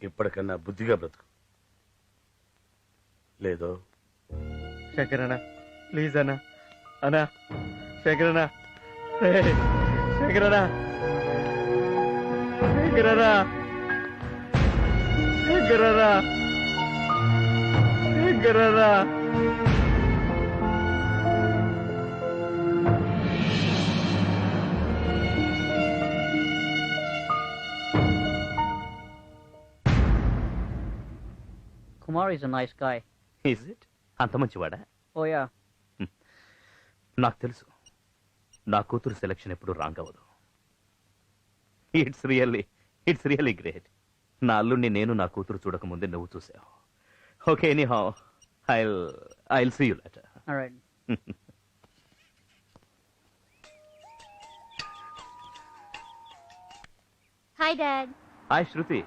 ఇప్పటికన్నా బుద్ధిగా బ్రతుకు. లేదో శంకరనా ప్లీజ్ అన్నా, అన్నా శంకరనా, రే శంకరనా, శంకరనా, శంకరనా, శంకరనా. Kumar is a nice guy. Is it? అంత మంచివాడా? Oh yeah. నాకు తెలుసు, నా కూతురు సెలక్షన్ ఎప్పుడు రాంగ్ అవ్వదు. It's really great. నా అల్లుడిని నేను నా కూతురు చూడక ముందే నువ్వు చూసావు. Okay, anyhow I'll see you later. All right. Hi Dad. Hi Shruti.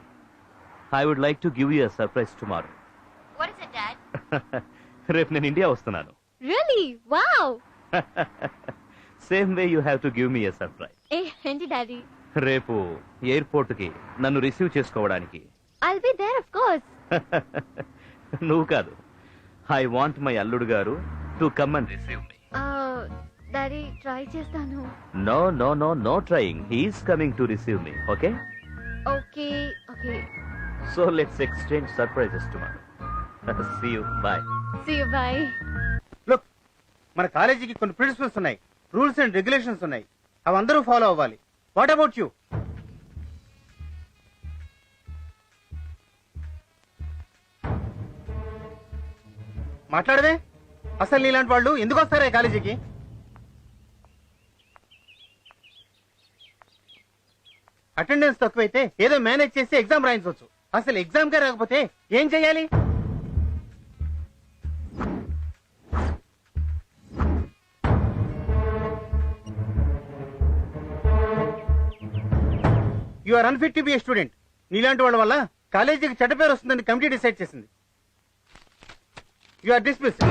I would like to give you a surprise tomorrow. What is it, Dad? రేపు నేను ఇండియా వస్తున్నాను. Really? Wow. Same way you have to give me a surprise. ఏంటి daddy? రేపు airport కి నన్ను receive చేసుకోవడానికి. I'll be there, of course. నువ్వు కాదు, ఐ వాంట్ మై అల్లుడు garu to come and receive me. Daddy try చేస్తాను. No no no no trying, he's coming to receive me. Okay okay okay. So let's exchange surprises tomorrow. See you, bye. See you, bye. Look, మన కాలేజీకి కొన్ని principles ఉన్నాయి, rules and regulations ఉన్నాయి. అవి అందరూ follow అవ్వాలి. What about you? మాట్లాడవే, అసలు నీలాంటి వాళ్ళు ఎందుకు వస్తారా ఈ కాలేజీకి? అటెండెన్స్ తక్కువైతే ఏదో మేనేజ్ చేసి ఎగ్జామ్ రాయించవచ్చు. అసలు ఎగ్జామ్ గా రాకపోతే ఏం చెయ్యాలి? You are unfit to be a student. నీలాంటి వాళ్ళ వల్ల కాలేజీకి చెడ్డ పేరు వస్తుందని కమిటీ డిసైడ్ చేసింది. You are dismissed.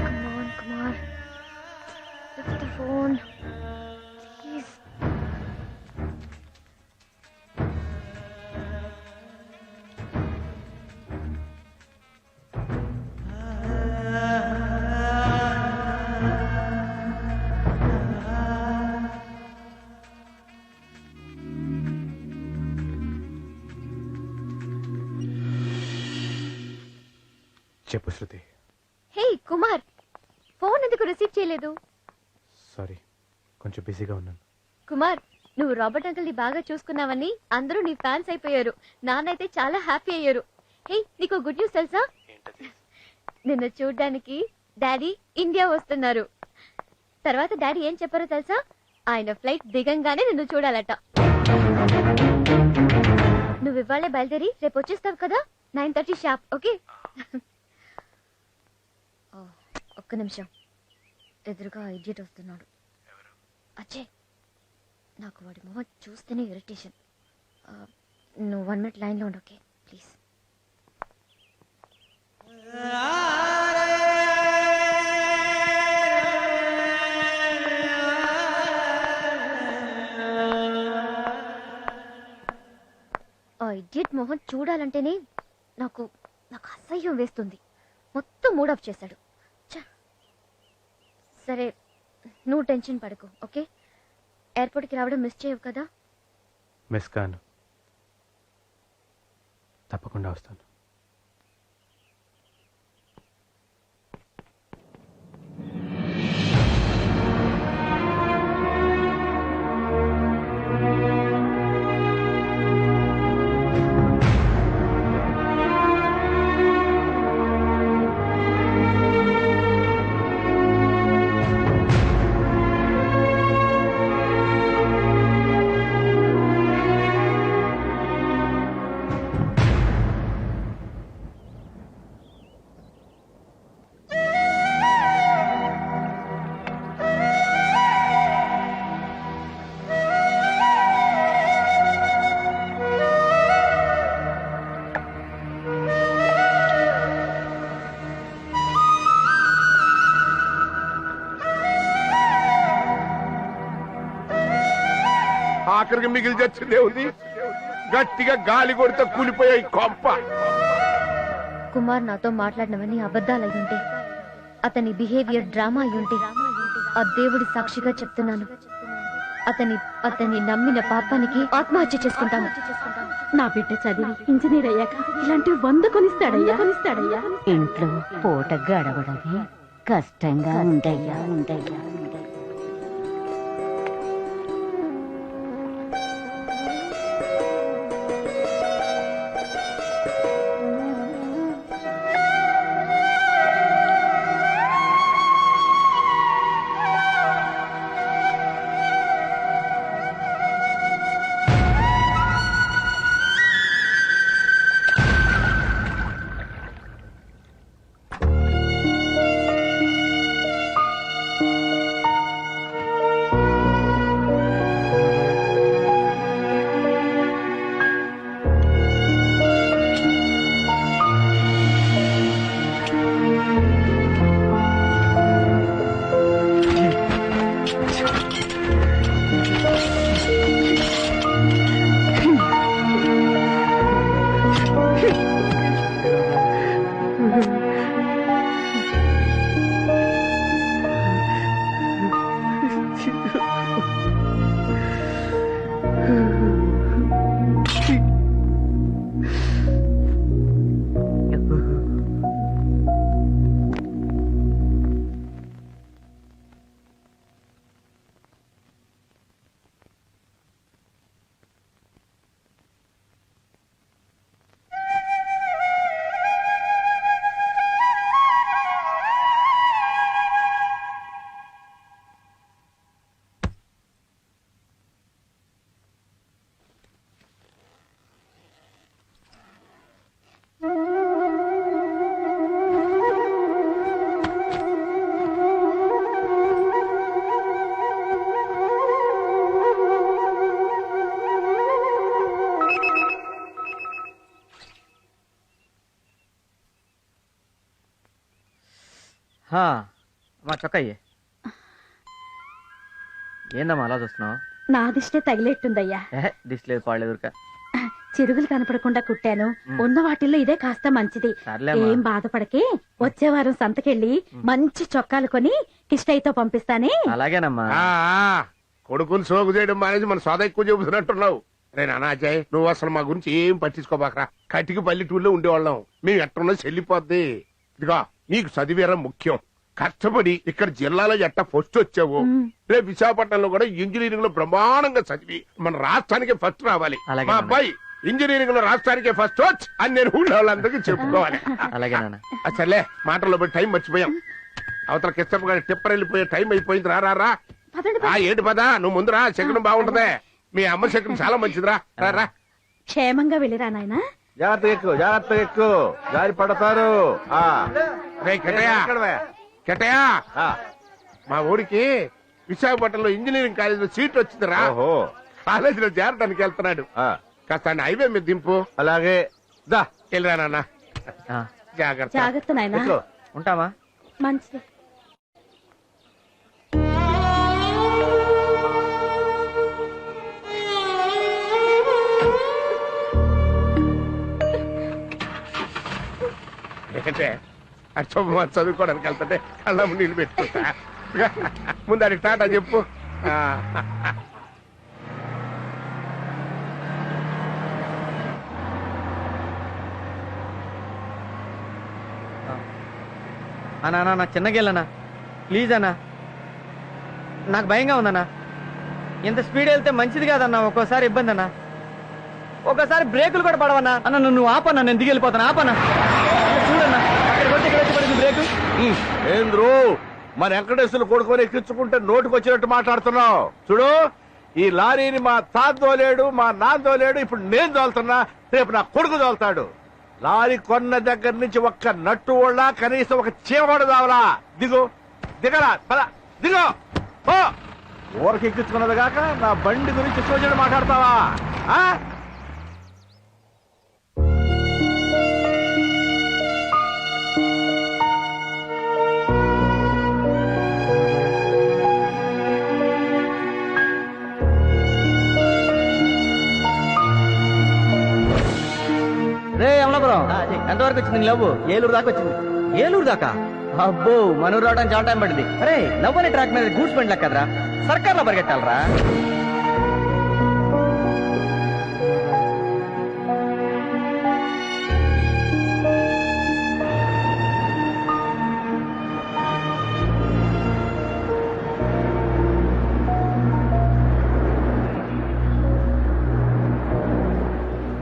Come on, Kumar. Lift the phone. చెప్పు శృతి. హే కుమార్, ఫోన్ ఎందుకు రిసీవ్ చేయలేదు? సారీ, కొంచెం బిజీగా ఉన్నాను. కుమార్, నువ్వు రాబర్ట్ అంకుల్ ని బాగా చూసుకున్నావని అందరూ నీ ఫ్యాన్స్ అయిపోయారు. నాన్నైతే చాలా హ్యాపీ అయ్యారు. హే, నీకు గుడ్ న్యూస్ తెలుసా? నిన్ను చూడ్డానికి డాడీ ఇండియా వస్తున్నారు. తర్వాత డాడీ ఏం చెప్పారో తెలుసా? ఆయన ఫ్లైట్ దిగంగానే నిన్ను చూడాలట. నువ్వు ఇవాళే బయలుదేరి రేపు వచ్చేస్తావు కదా, 9:30 షాప్. ఓకే? ఒక్క నిమిషం, ఎదురుగా ఇడియట్ వస్తున్నాడు. అజయ్, నాకు వాడి మొహం చూస్తేనే ఇరిటేషన్. నువ్వు 1 minute లైన్లో ఉండు. Okay please. ఆ ఇడియట్ మొహం చూడాలంటేనే నాకు అసహ్యం వేస్తుంది. మొత్తం మూడ్ ఆఫ్ చేశాడు. సరే, నువ్వు టెన్షన్ పడకు. ఓకే? ఎయిర్పోర్ట్కి రావడం మిస్ చేయవు కదా? మిస్ కాను, తప్పకుండా వస్తాను. ఆఖరికి మిగిలి చచ్చిందే ఉంది. గట్టిగా గాలి కొడితే కూలిపోయాయి కొంప. కుమార్ నాతో మాట్లాడినవన్నీ అబద్ధాలయ్యుంటే, అతని బిహేవియర్ డ్రామా అయ్యుంటే, ఆ దేవుడి సాక్షిగా చెప్తున్నాను, అతని నమ్మిన పాపానికి ఆత్మహత్య చేసుకుంటాను. నా బిడ్డ చదివి ఇంజనీర్ అయ్యాక ఇలాంటివి 100 కొనిస్తాడయ్యా. ఇంట్లో పూట గడవడమే కష్టంగా ఉండయ్యా. మా చొక్కయ్యే, ఏందమ్మా అలా చూస్తున్నావు? నా దిష్టే తగిలేట్టుందయ్యా. దిష్టి లేదు, పాడలేదు. చిరుగులు కనపడకుండా కుట్టాను. ఉన్న వాటిల్లో ఇదే కాస్త మంచిది. ఏం బాధపడకే, వచ్చే వారం సంతకెళ్ళి మంచి చొక్కాలు కొని కిష్టయ్యతో పంపిస్తానే. అలాగేనమ్మా. కొడుకుని సోగు చేయడం మానేసి మన సోద ఎక్కువ చెబుతున్నట్టున్నావు. నేను అనాజయ్, నువ్వు అసలు మా గురించి ఏం పట్టించుకోబాకరా. కటికి పల్లెటూళ్ళలో ఉండేవాళ్ళం మేము. ఎట్టున్నా చెల్లిపోద్ది. ఇదిగా నీకు చదివేరం ముఖ్యం. కష్టపడి ఇక్కడ జిల్లాలో ఎట్ట ఫస్ట్ వచ్చావు, రేపు విశాఖపట్నంలో కూడా ఇంజనీరింగ్ లో బ్రహ్మాండంగా చదివి మన రాష్ట్రానికి ఫస్ట్ రావాలి. అలాగే మా నాన్న. అబ్బాయి ఇంజనీరింగ్ లో రాష్ట్రానికి ఫస్ట్ వచ్చి అని నేను ఊళ్ళో వాళ్ళందరికీ చెప్పుకోవాలి. అలాగే నాన్న. సర్లే మాటల్లో పోయి టైం మర్చిపోయాం. అవతల కిష్టపు గారి టిప్పర్ వెళ్ళిపోయే టైం అయిపోయింది. రా రా రా. ఏంటి పదా నువ్వు ముందురా, శకునం బాగుంటదే. మీ అమ్మ శకునం చాలా మంచిదిరా. రా రా. క్షేమంగా వెళ్ళిరా నాయనా. జాగ్రత్త ఎక్కువ, జాగ్రత్త ఎక్కువ, జారి పడతారు. కెటయా మా ఊరికి విశాఖపట్నంలో ఇంజనీరింగ్ కాలేజీలో సీట్ వచ్చిందిరా. కాలేజీలో చేరడానికి వెళ్తున్నాడు. కాస్త హైవే మీద దింపు. అలాగే దా వెళ్ళరా నాన్న. జాగ్రత్త. జాగ్రత్త నాయనా. ఉంటావా? మంచిది. ఏంటంటే అది చదువుకోవడానికి వెళ్తుంటే కళ్ళ నీళ్ళు పెట్టుకుంటా. ముందు అది టాటా చెప్పు. అన్నా నా చిన్నగా వెళ్ళనా ప్లీజ్ అన్నా, నాకు భయంగా ఉందన్నా. ఇంత స్పీడ్ వెళ్తే మంచిది కాదన్నా, ఒక్కోసారి ఇబ్బంది అన్నా. ఒకసారి బ్రేకులు కూడా పడవన్నా. అన్న నువ్వు ఆపన్నా, నేను దిగి వెళ్ళిపోతాను. ఆపన్నా చూడన్నా, అక్కడికి వచ్చి ఇక్కడ వచ్చి పడింది బ్రేకు. ఏంద్రు మన వెంకటేశ్వరులు కొడుకొని ఎక్కించుకుంటే నోటికి వచ్చినట్టు మాట్లాడుతున్నావు. చూడు, ఈ లారీని మా తాత తోలేడు, మా నాన్న తోలేడు, ఇప్పుడు నేను తోలుతున్నా, రేపు నా కొడుకు తోలుతాడు. లారీ కొన్న దగ్గర నుంచి ఒక్క నట్టు వాళ్ళ కనీసం ఒక చీమడు దావలా. దిగు, దిగరా, పద, దిగు. ఊరికి ఎక్కించుకున్నది కాక నా బండి గురించి సోచన మాట్లాడతావా? రే అమలాపురం, ఎంతవరకు వచ్చింది నీ లవ్? ఏలూరు దాకా వచ్చింది. ఏలూరు దాకా? అబ్బో, మనూరు రావడానికి చాలా టైం పడింది. అరే లవ్ అనే ట్రాక్ మీద గూడ్స్ బండి లెక్కదరా, సర్కార్ లో పరిగెట్టాలరా.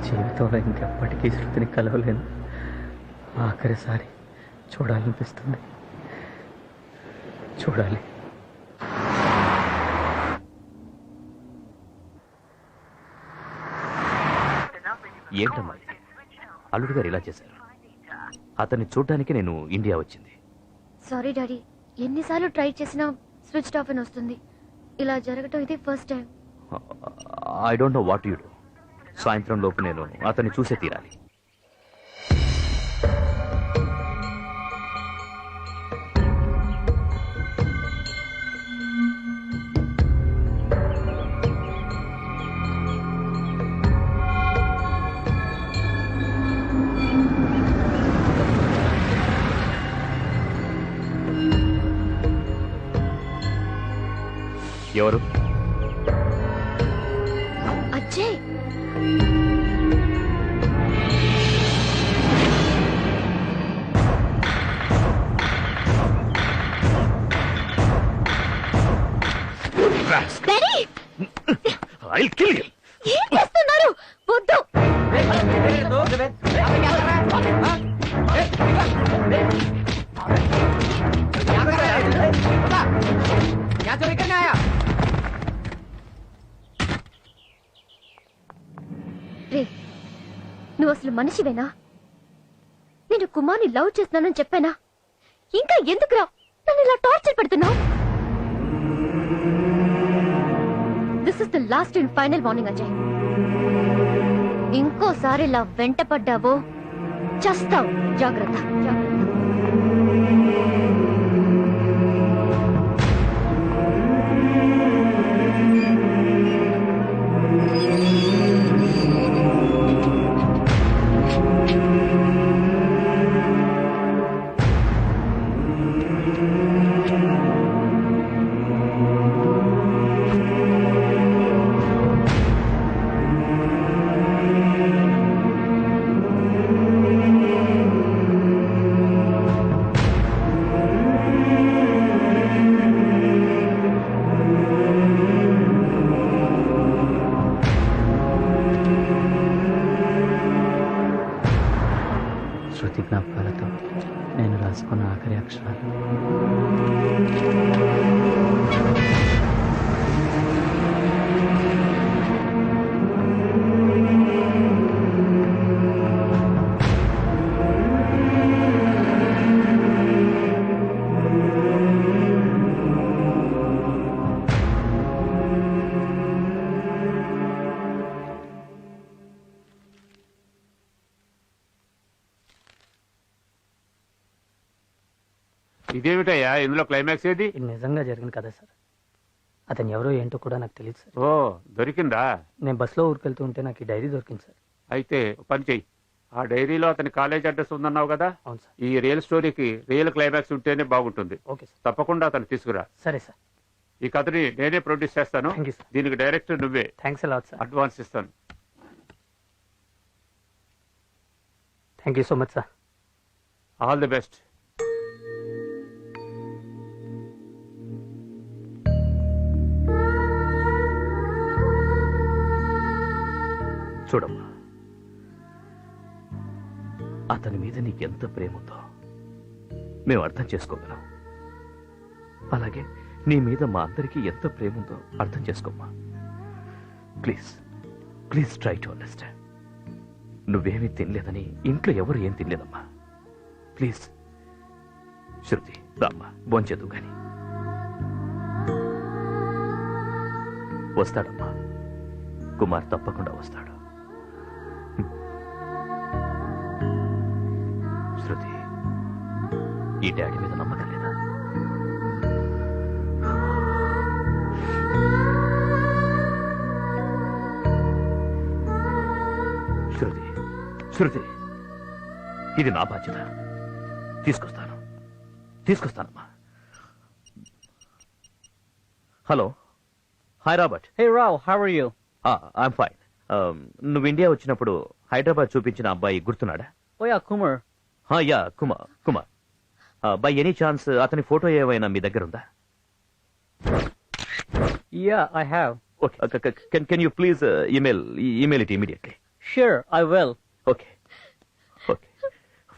జీవితంలో ఇంకెప్పటికీ శృతిని కలవలేను. ఆఖరిసారి చూడాలనిపిస్తుంది. చూడాలి. ఏంటమ్మా అల్లుడు గారు ఇలా చేశారు? అతన్ని చూడ్డానికి నేను ఇండియా వచ్చింది. సారీ డాడీ, ఎన్నిసార్లు ట్రై చేసినా స్విచ్ ఆఫ్ అని వస్తుంది. ఇలా జరగటం ఇది first time. I don't know what you do. సాయంత్రం లోపు నేను అతన్ని చూసే తీరాలి. ఎవరు? Ajay. Daddy, I'll kill you. ఏం చేస్తున్నారు? వద్దు. రే, నువ్వు అసలు మనిషివేనా? నేను కుమార్ని లవ్ చేస్తున్నానని చెప్పానా? ఇంకా ఎందుకురా నన్ను ఇలా టార్చర్ పెడుతున్నావు? This is the last and final warning Ajay. ఇంకోసారి ఇలా వెంట పడ్డావో చస్తావు. జాగ్రత్త, జాగ్రత్త. శృతి జ్ఞాపకాలతో నేను రాసుకున్న ఆఖరి అక్షరాలు. ఇదేమిటయ్యా ఇందులో క్లైమాక్స్ ఏది? ఇది నిజంగా జరిగింది కదా సార్. అతను ఎవరో ఏంటో కూడా నాకు తెలియదు సార్. ఓ దొరికిందా? నేను బస్సులో ఊరికెళ్తూ ఉంటే నాకు ఈ డైరీ దొరికింది సార్. అయితే పని చెయ్యి, ఆ డైరీలో అతని కాలేజ్ అడ్రస్ ఉందన్నావు కదా, అవును సార్. ఈ రియల్ స్టోరీకి రియల్ క్లైమాక్స్ ఉంటేనే బాగుంటుంది. Okay sir. తప్పకుండా అతను తీసుకురా. సరే సార్. ఈ కథని నేనే ప్రొడ్యూస్ చేస్తాను. దీనికి డైరెక్టర్ నువ్వే. Thanks a lot sir. అడ్వాన్స్ ఇస్తాను. Thank you so much sir. All the best. చూడమ్మా, అతని మీద నీకెంత ప్రేమ ఉందో మేము అర్థం చేసుకోగలం. అలాగే నీ మీద మా అందరికీ ఎంత ప్రేమ ఉందో అర్థం చేసుకోమ్మా. Please please try to understand. నువ్వేమీ తినలేదని ఇంట్లో ఎవరు ఏం తినలేదమ్మా. ప్లీజ్ శృతి, రామ్మా, భోంచేదు కానీ. వస్తాడమ్మా, కుమార్ తప్పకుండా వస్తాడు. శృతి, ఈ డాడీ మీద నమ్మకం లేదా? శృతి, శృతి, ఇది నా బాధ్యత. తీసుకొస్తానమ్మా. Hello, hi Robert. Hey Rao, how are you? I'm fine. నువ్వు ఇండియా వచ్చినప్పుడు హైదరాబాద్ చూపించిన అబ్బాయి గుర్తున్నాడా? Oh yeah, Kumar. Ya, Kumar. By any chance అతని ఫోటో ఏమైనా మీ దగ్గర ఉందా? Yeah, I have. Okay. Can you please email it immediately? Sure, I will. Okay.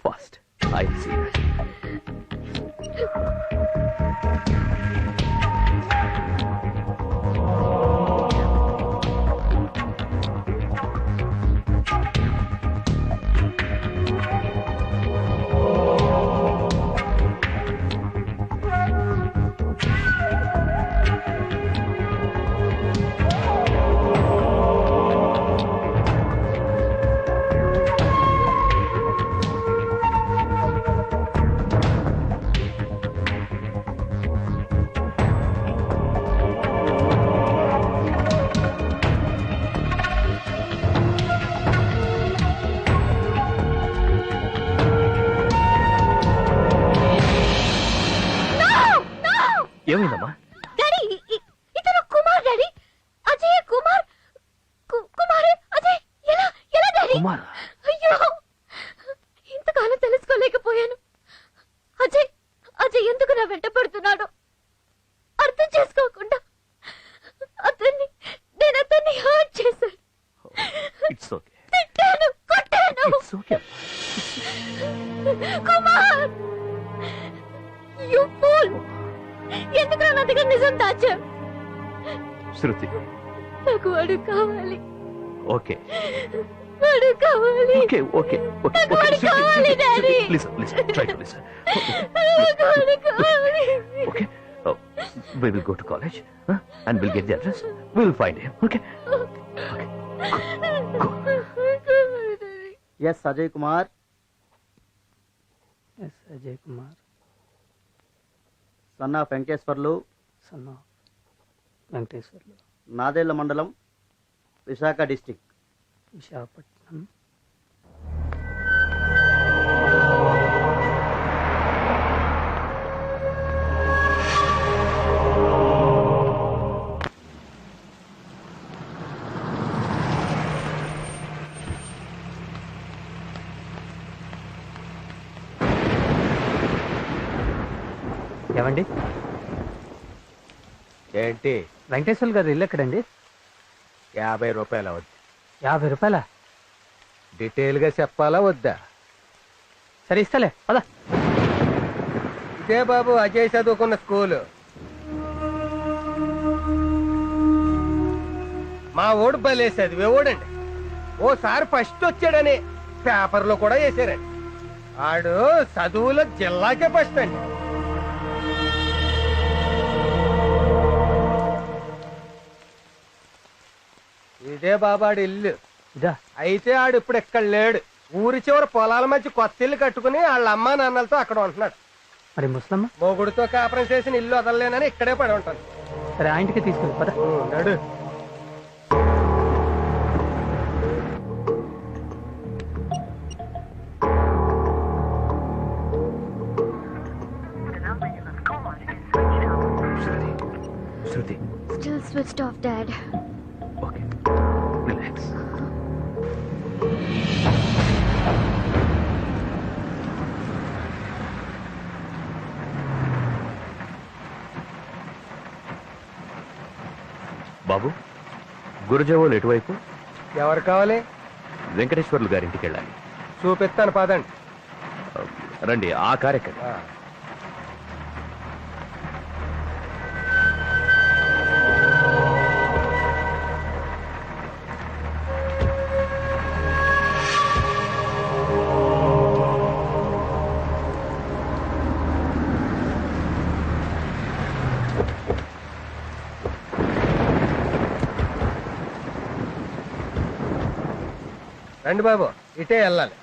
Fast. I'll see you. ఏమైందమ్మా? డాడీ, ఇతను కుమార్ డాడీ. అజయ్ కుమార్. కుమార్ అజయ్. ఎలా డాడీ? కుమార్. అయ్యో, ఇంతకాలం తెలుసుకోలేకపోయాను. అజయ్ ఎందుకు నా వెంట పడుతున్నాడు అర్థం చేసుకోకుండా నేను అతన్ని హర్ట్ చేశాను. It's okay. తిట్టాను, కొట్టాను. It's okay. Kumar, you fool. ఎందుకు నా దగ్గర నిజం దాచా? శృతి, నాకు వాడు కావాలి. ఓకే. వాడు కావాలి. ఓకే. నాకు వాడు కావాలి daddy. Listen, try to listen. నాకు వాడు కావాలి. Okay. We will go to college, and we'll get the address. We'll find him. Okay. Yes, Ajay Kumar. Yes, Ajay Kumar. Son of Venkateswarlu. Son of Venkateswarlu. Nadella మండలం, Visakha district. Visakhapatnam. ఏమండి? ఏంటి? వెంకటేశ్వర గారు ఇల్లు ఎక్కడండి? 50 రూపాయలు అవుద్ది. 50 రూపాయల? డీటెయిల్ గా చెప్పాలా వద్దా? సరే ఇస్తలే పద. ఇదే బాబు అజయ్ చదువుకున్న స్కూలు. మా ఓడు బలే చదివేవాడండి. ఓసారి ఫస్ట్ వచ్చాడని పేపర్లో కూడా వేసారండి. ఆడు చదువులో జిల్లాకే ఫస్ట్ అండి. ఇదే బాబాడు ఇల్లు. అయితే ఆడు ఇప్పుడు ఇక్కడ లేడు. ఊరి చివరి పొలాల మధ్య కొత్త ఇల్లు కట్టుకుని వాళ్ళ అమ్మా నాన్నలతో అక్కడ ఉంటున్నాడు. మరి ముసలమ్మ మొగుడితో కాపురం చేసిన ఇల్లు వదలలేనని ఇక్కడే పడి ఉంటాను. సరే ఆ ఇంటికి తీసుకెళ్ళి పద. నడు. Shruti Still switched off, Dad. Okay relax. బాబు గురుజావోలు ఎటువైపు? ఎవరు కావాలి? వెంకటేశ్వర్లు గారింటికి వెళ్ళాలి. చూపిస్తాను పదండి. రండి, ఆ కార్యక్రమం. రండి బాబు, ఇటే వెళ్ళాలి.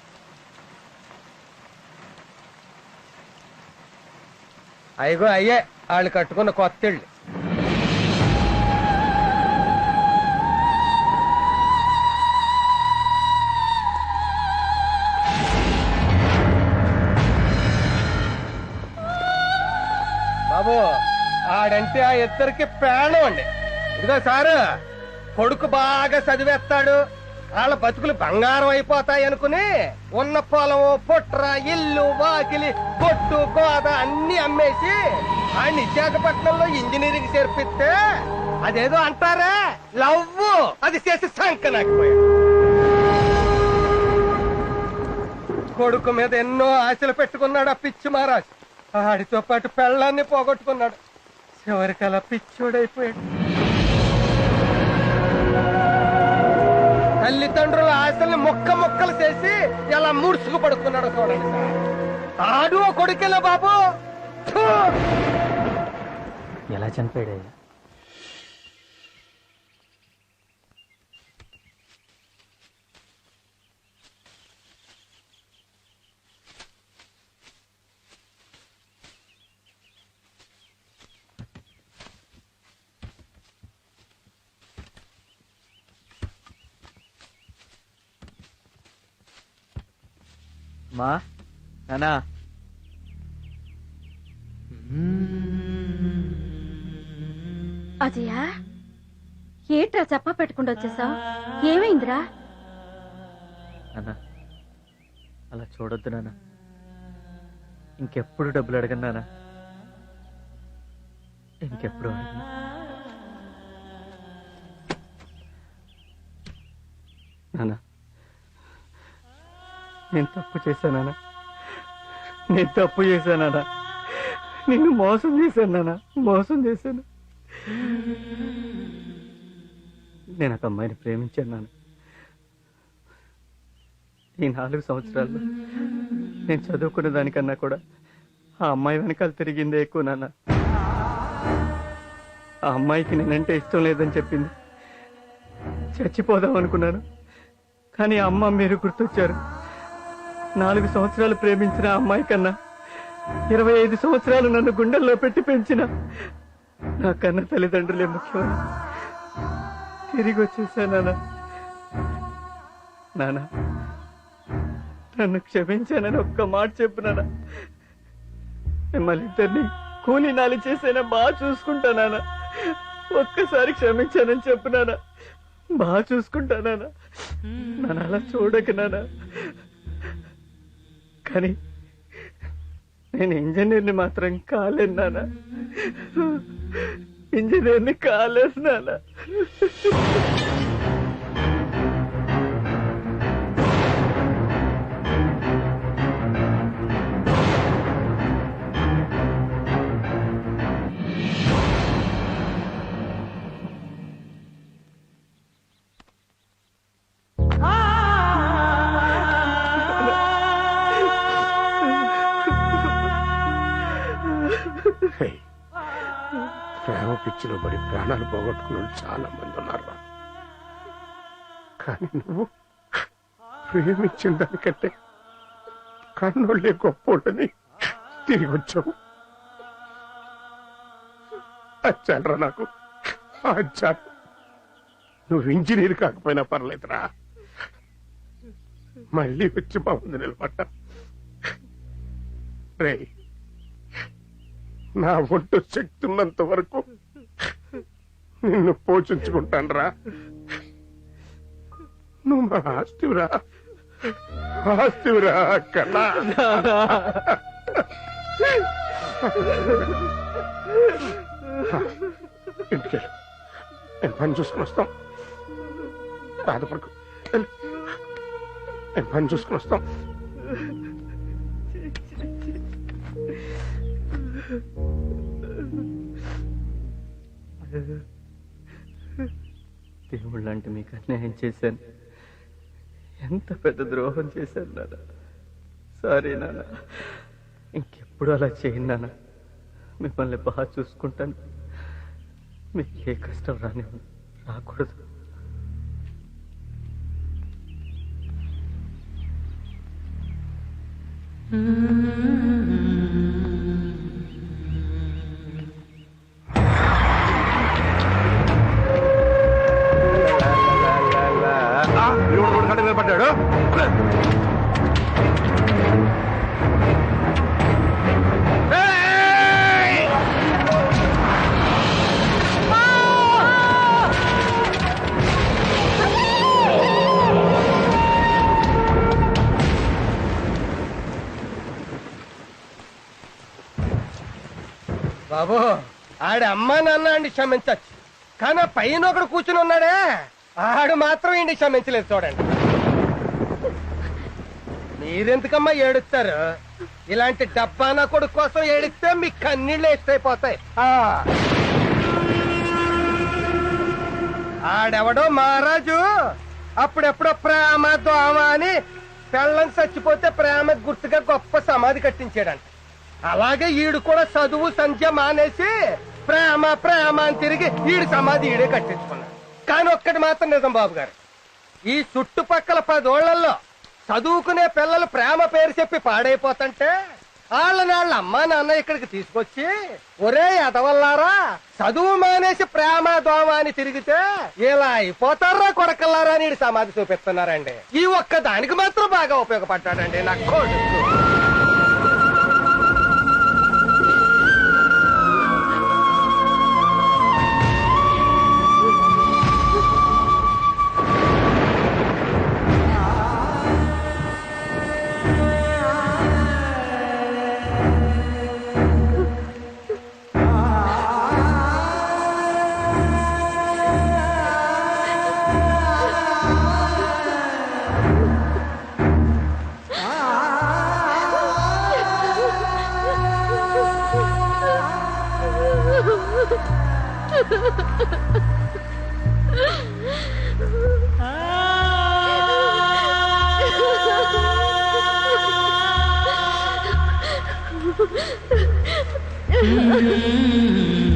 అయ్యో అయ్యే వాళ్ళు కట్టుకున్న కొత్త ఇళ్ళు. బాబు ఆడంటే ఆ ఇద్దరికి ప్రాణం అండి. ఇదిగో సారు, కొడుకు బాగా చదివేస్తాడు, వాళ్ళ బతుకులు బంగారం అయిపోతాయి అనుకుని ఉన్న పొలము పుట్ర ఇల్లు వాకిలి కొట్టు గోద అన్ని అమ్మేసి ఆ విశాఖపట్నంలో ఇంజనీరింగ్ చేర్పిస్తే అదేదో అంటారా లవ్, అది చేసి సంకనాకపోయాడు. కొడుకు మీద ఎన్నో ఆశలు పెట్టుకున్నాడు ఆ పిచ్చి మహారాజ్. ఆడితో పాటు పెళ్ళాన్ని పోగొట్టుకున్నాడు. చివరికి అలా పిచ్చోడైపోయాడు. తల్లిదండ్రుల ఆశల్ని ముక్కలు చేసి ఎలా ముడుచుకు పడుకున్నాడో చూడండి సార్. ఆడు కొడుకేలా బాబు. ఎలా చనిపోయాడు? మా నానా అజయా, ఏట్రా చెప్ప పెట్టుకుంటూ వచ్చేసావు? ఏమైందిరా? నాన్న అలా చూడొద్దు నాన్న. ఇంకెప్పుడు డబ్బులు అడగను నాన్న. ఇంకెప్పుడు అడగను. నాన్న నేను తప్పు చేశానా? నేను తప్పు చేశానా? నిన్ను మోసం చేశాను నాన్న, మోసం చేశాను. నేను ఒక అమ్మాయిని ప్రేమించాను నాన్న. ఈ 4 సంవత్సరాల్లో నేను చదువుకునే దానికన్నా కూడా ఆ అమ్మాయి వెనకాల తిరిగిందే ఎక్కువ నాన్న. ఆ అమ్మాయికి నేనంటే ఇష్టం లేదని చెప్పింది. చచ్చిపోదాం అనుకున్నాను, కానీ అమ్మ మీరు గుర్తొచ్చారు. 4 సంవత్సరాలు ప్రేమించిన ఆ అమ్మాయి కన్నా 25 సంవత్సరాలు నన్ను గుండెల్లో పెట్టి పెంచిన నా కన్న తల్లిదండ్రులే ముఖ్యమని తిరిగి వచ్చేసానా? నాన్న నన్ను క్షమించానని ఒక్క మాట చెప్పునానా? మిమ్మల్ని ఇద్దరిని కూలీ నాలి చేసైనా బాగా చూసుకుంటానా? ఒక్కసారి క్షమించానని చెప్పునానా? బాగా చూసుకుంటానా? నన్ను అలా చూడక నానా. కానీ నేను ఇంజనీర్ని మాత్రం కాలేను నానా. ఇంజనీర్ని కాలేదు నానా. పిచ్చిలో పడి ప్రాణాలు పోగొట్టుకున్న చాలా మంది ఉన్నారు. కానీ నువ్వు ప్రేమించిన దానికంటే కన్నోళ్ళే గొప్పోళ్ళని తిరిగి వచ్చావు. అచ్చాలరా నాకు అచ్చాలు. నువ్వు ఇంజనీర్ కాకపోయినా పర్లేదురా, మళ్ళీ వచ్చి మా ముందు నిలబడ్డా. రే, నా ఒంటు శక్తి ఉన్నంత వరకు నిన్ను పోషించుకుంటానురా. నువ్వు మా ఆస్తివిరా, ఆస్తివిరా కన్నా. ఇంటికి నేను పని చూసుకుని వస్తాం. బాధపడకు, నేను పని చూసుకుని వస్తాం. దేవుళ్ళు లాంటి మీకు అన్యాయం చేశాను. ఎంత పెద్ద ద్రోహం చేశాను నాన్న. సారీ నాన్న, ఇంకెప్పుడు అలా చేయను నాన్న. మిమ్మల్ని బాగా చూసుకుంటాను. మీకు ఏ కష్టం రాకూడదు. నిలబడ్డాడు. బాబు, ఆడి అమ్మా నాన్న అండి క్షమించచ్చు, కానీ ఆ పైన ఒకడు కూర్చుని ఉన్నాడే ఆడు మాత్రం ఇండి క్షమించలేదు. చూడండి, మీరెందుకమ్మా ఏడుస్తారు? ఇలాంటి డబ్బానా కొడుకు కోసం ఏడిస్తే మీ కన్నీళ్ళు ఎత్తైపోతాయి. ఆడెవడో మహారాజు అప్పుడెప్పుడో ప్రేమ దోమ అని పెళ్ళం చచ్చిపోతే ప్రేమ గుర్తుగా గొప్ప సమాధి కట్టించాడంట. అలాగే ఈడు కూడా చదువు సంధ్య మానేసి ప్రేమ ప్రేమ అని తిరిగి ఈడు సమాధి ఈడే కట్టించుకున్నాడు. కానీ ఒక్కటి మాత్రం నిజం బాబు గారు, ఈ చుట్టుపక్కల 10 ఓళ్లలో చదువుకునే పిల్లలు ప్రేమ పేరు చెప్పి పాడైపోతుంటే వాళ్ళని వాళ్ళ అమ్మా నాన్న ఇక్కడికి తీసుకొచ్చి, ఒరే ఎదవల్లారా, చదువు మానేసి ప్రేమ దోమ అని తిరిగితే ఇలా అయిపోతారా కొడకల్లారా అని సమాధి చూపిస్తున్నారండి. ఈ ఒక్క దానికి మాత్రం బాగా ఉపయోగపడ్డాడండి నా కొడుకు. Mm-hmm.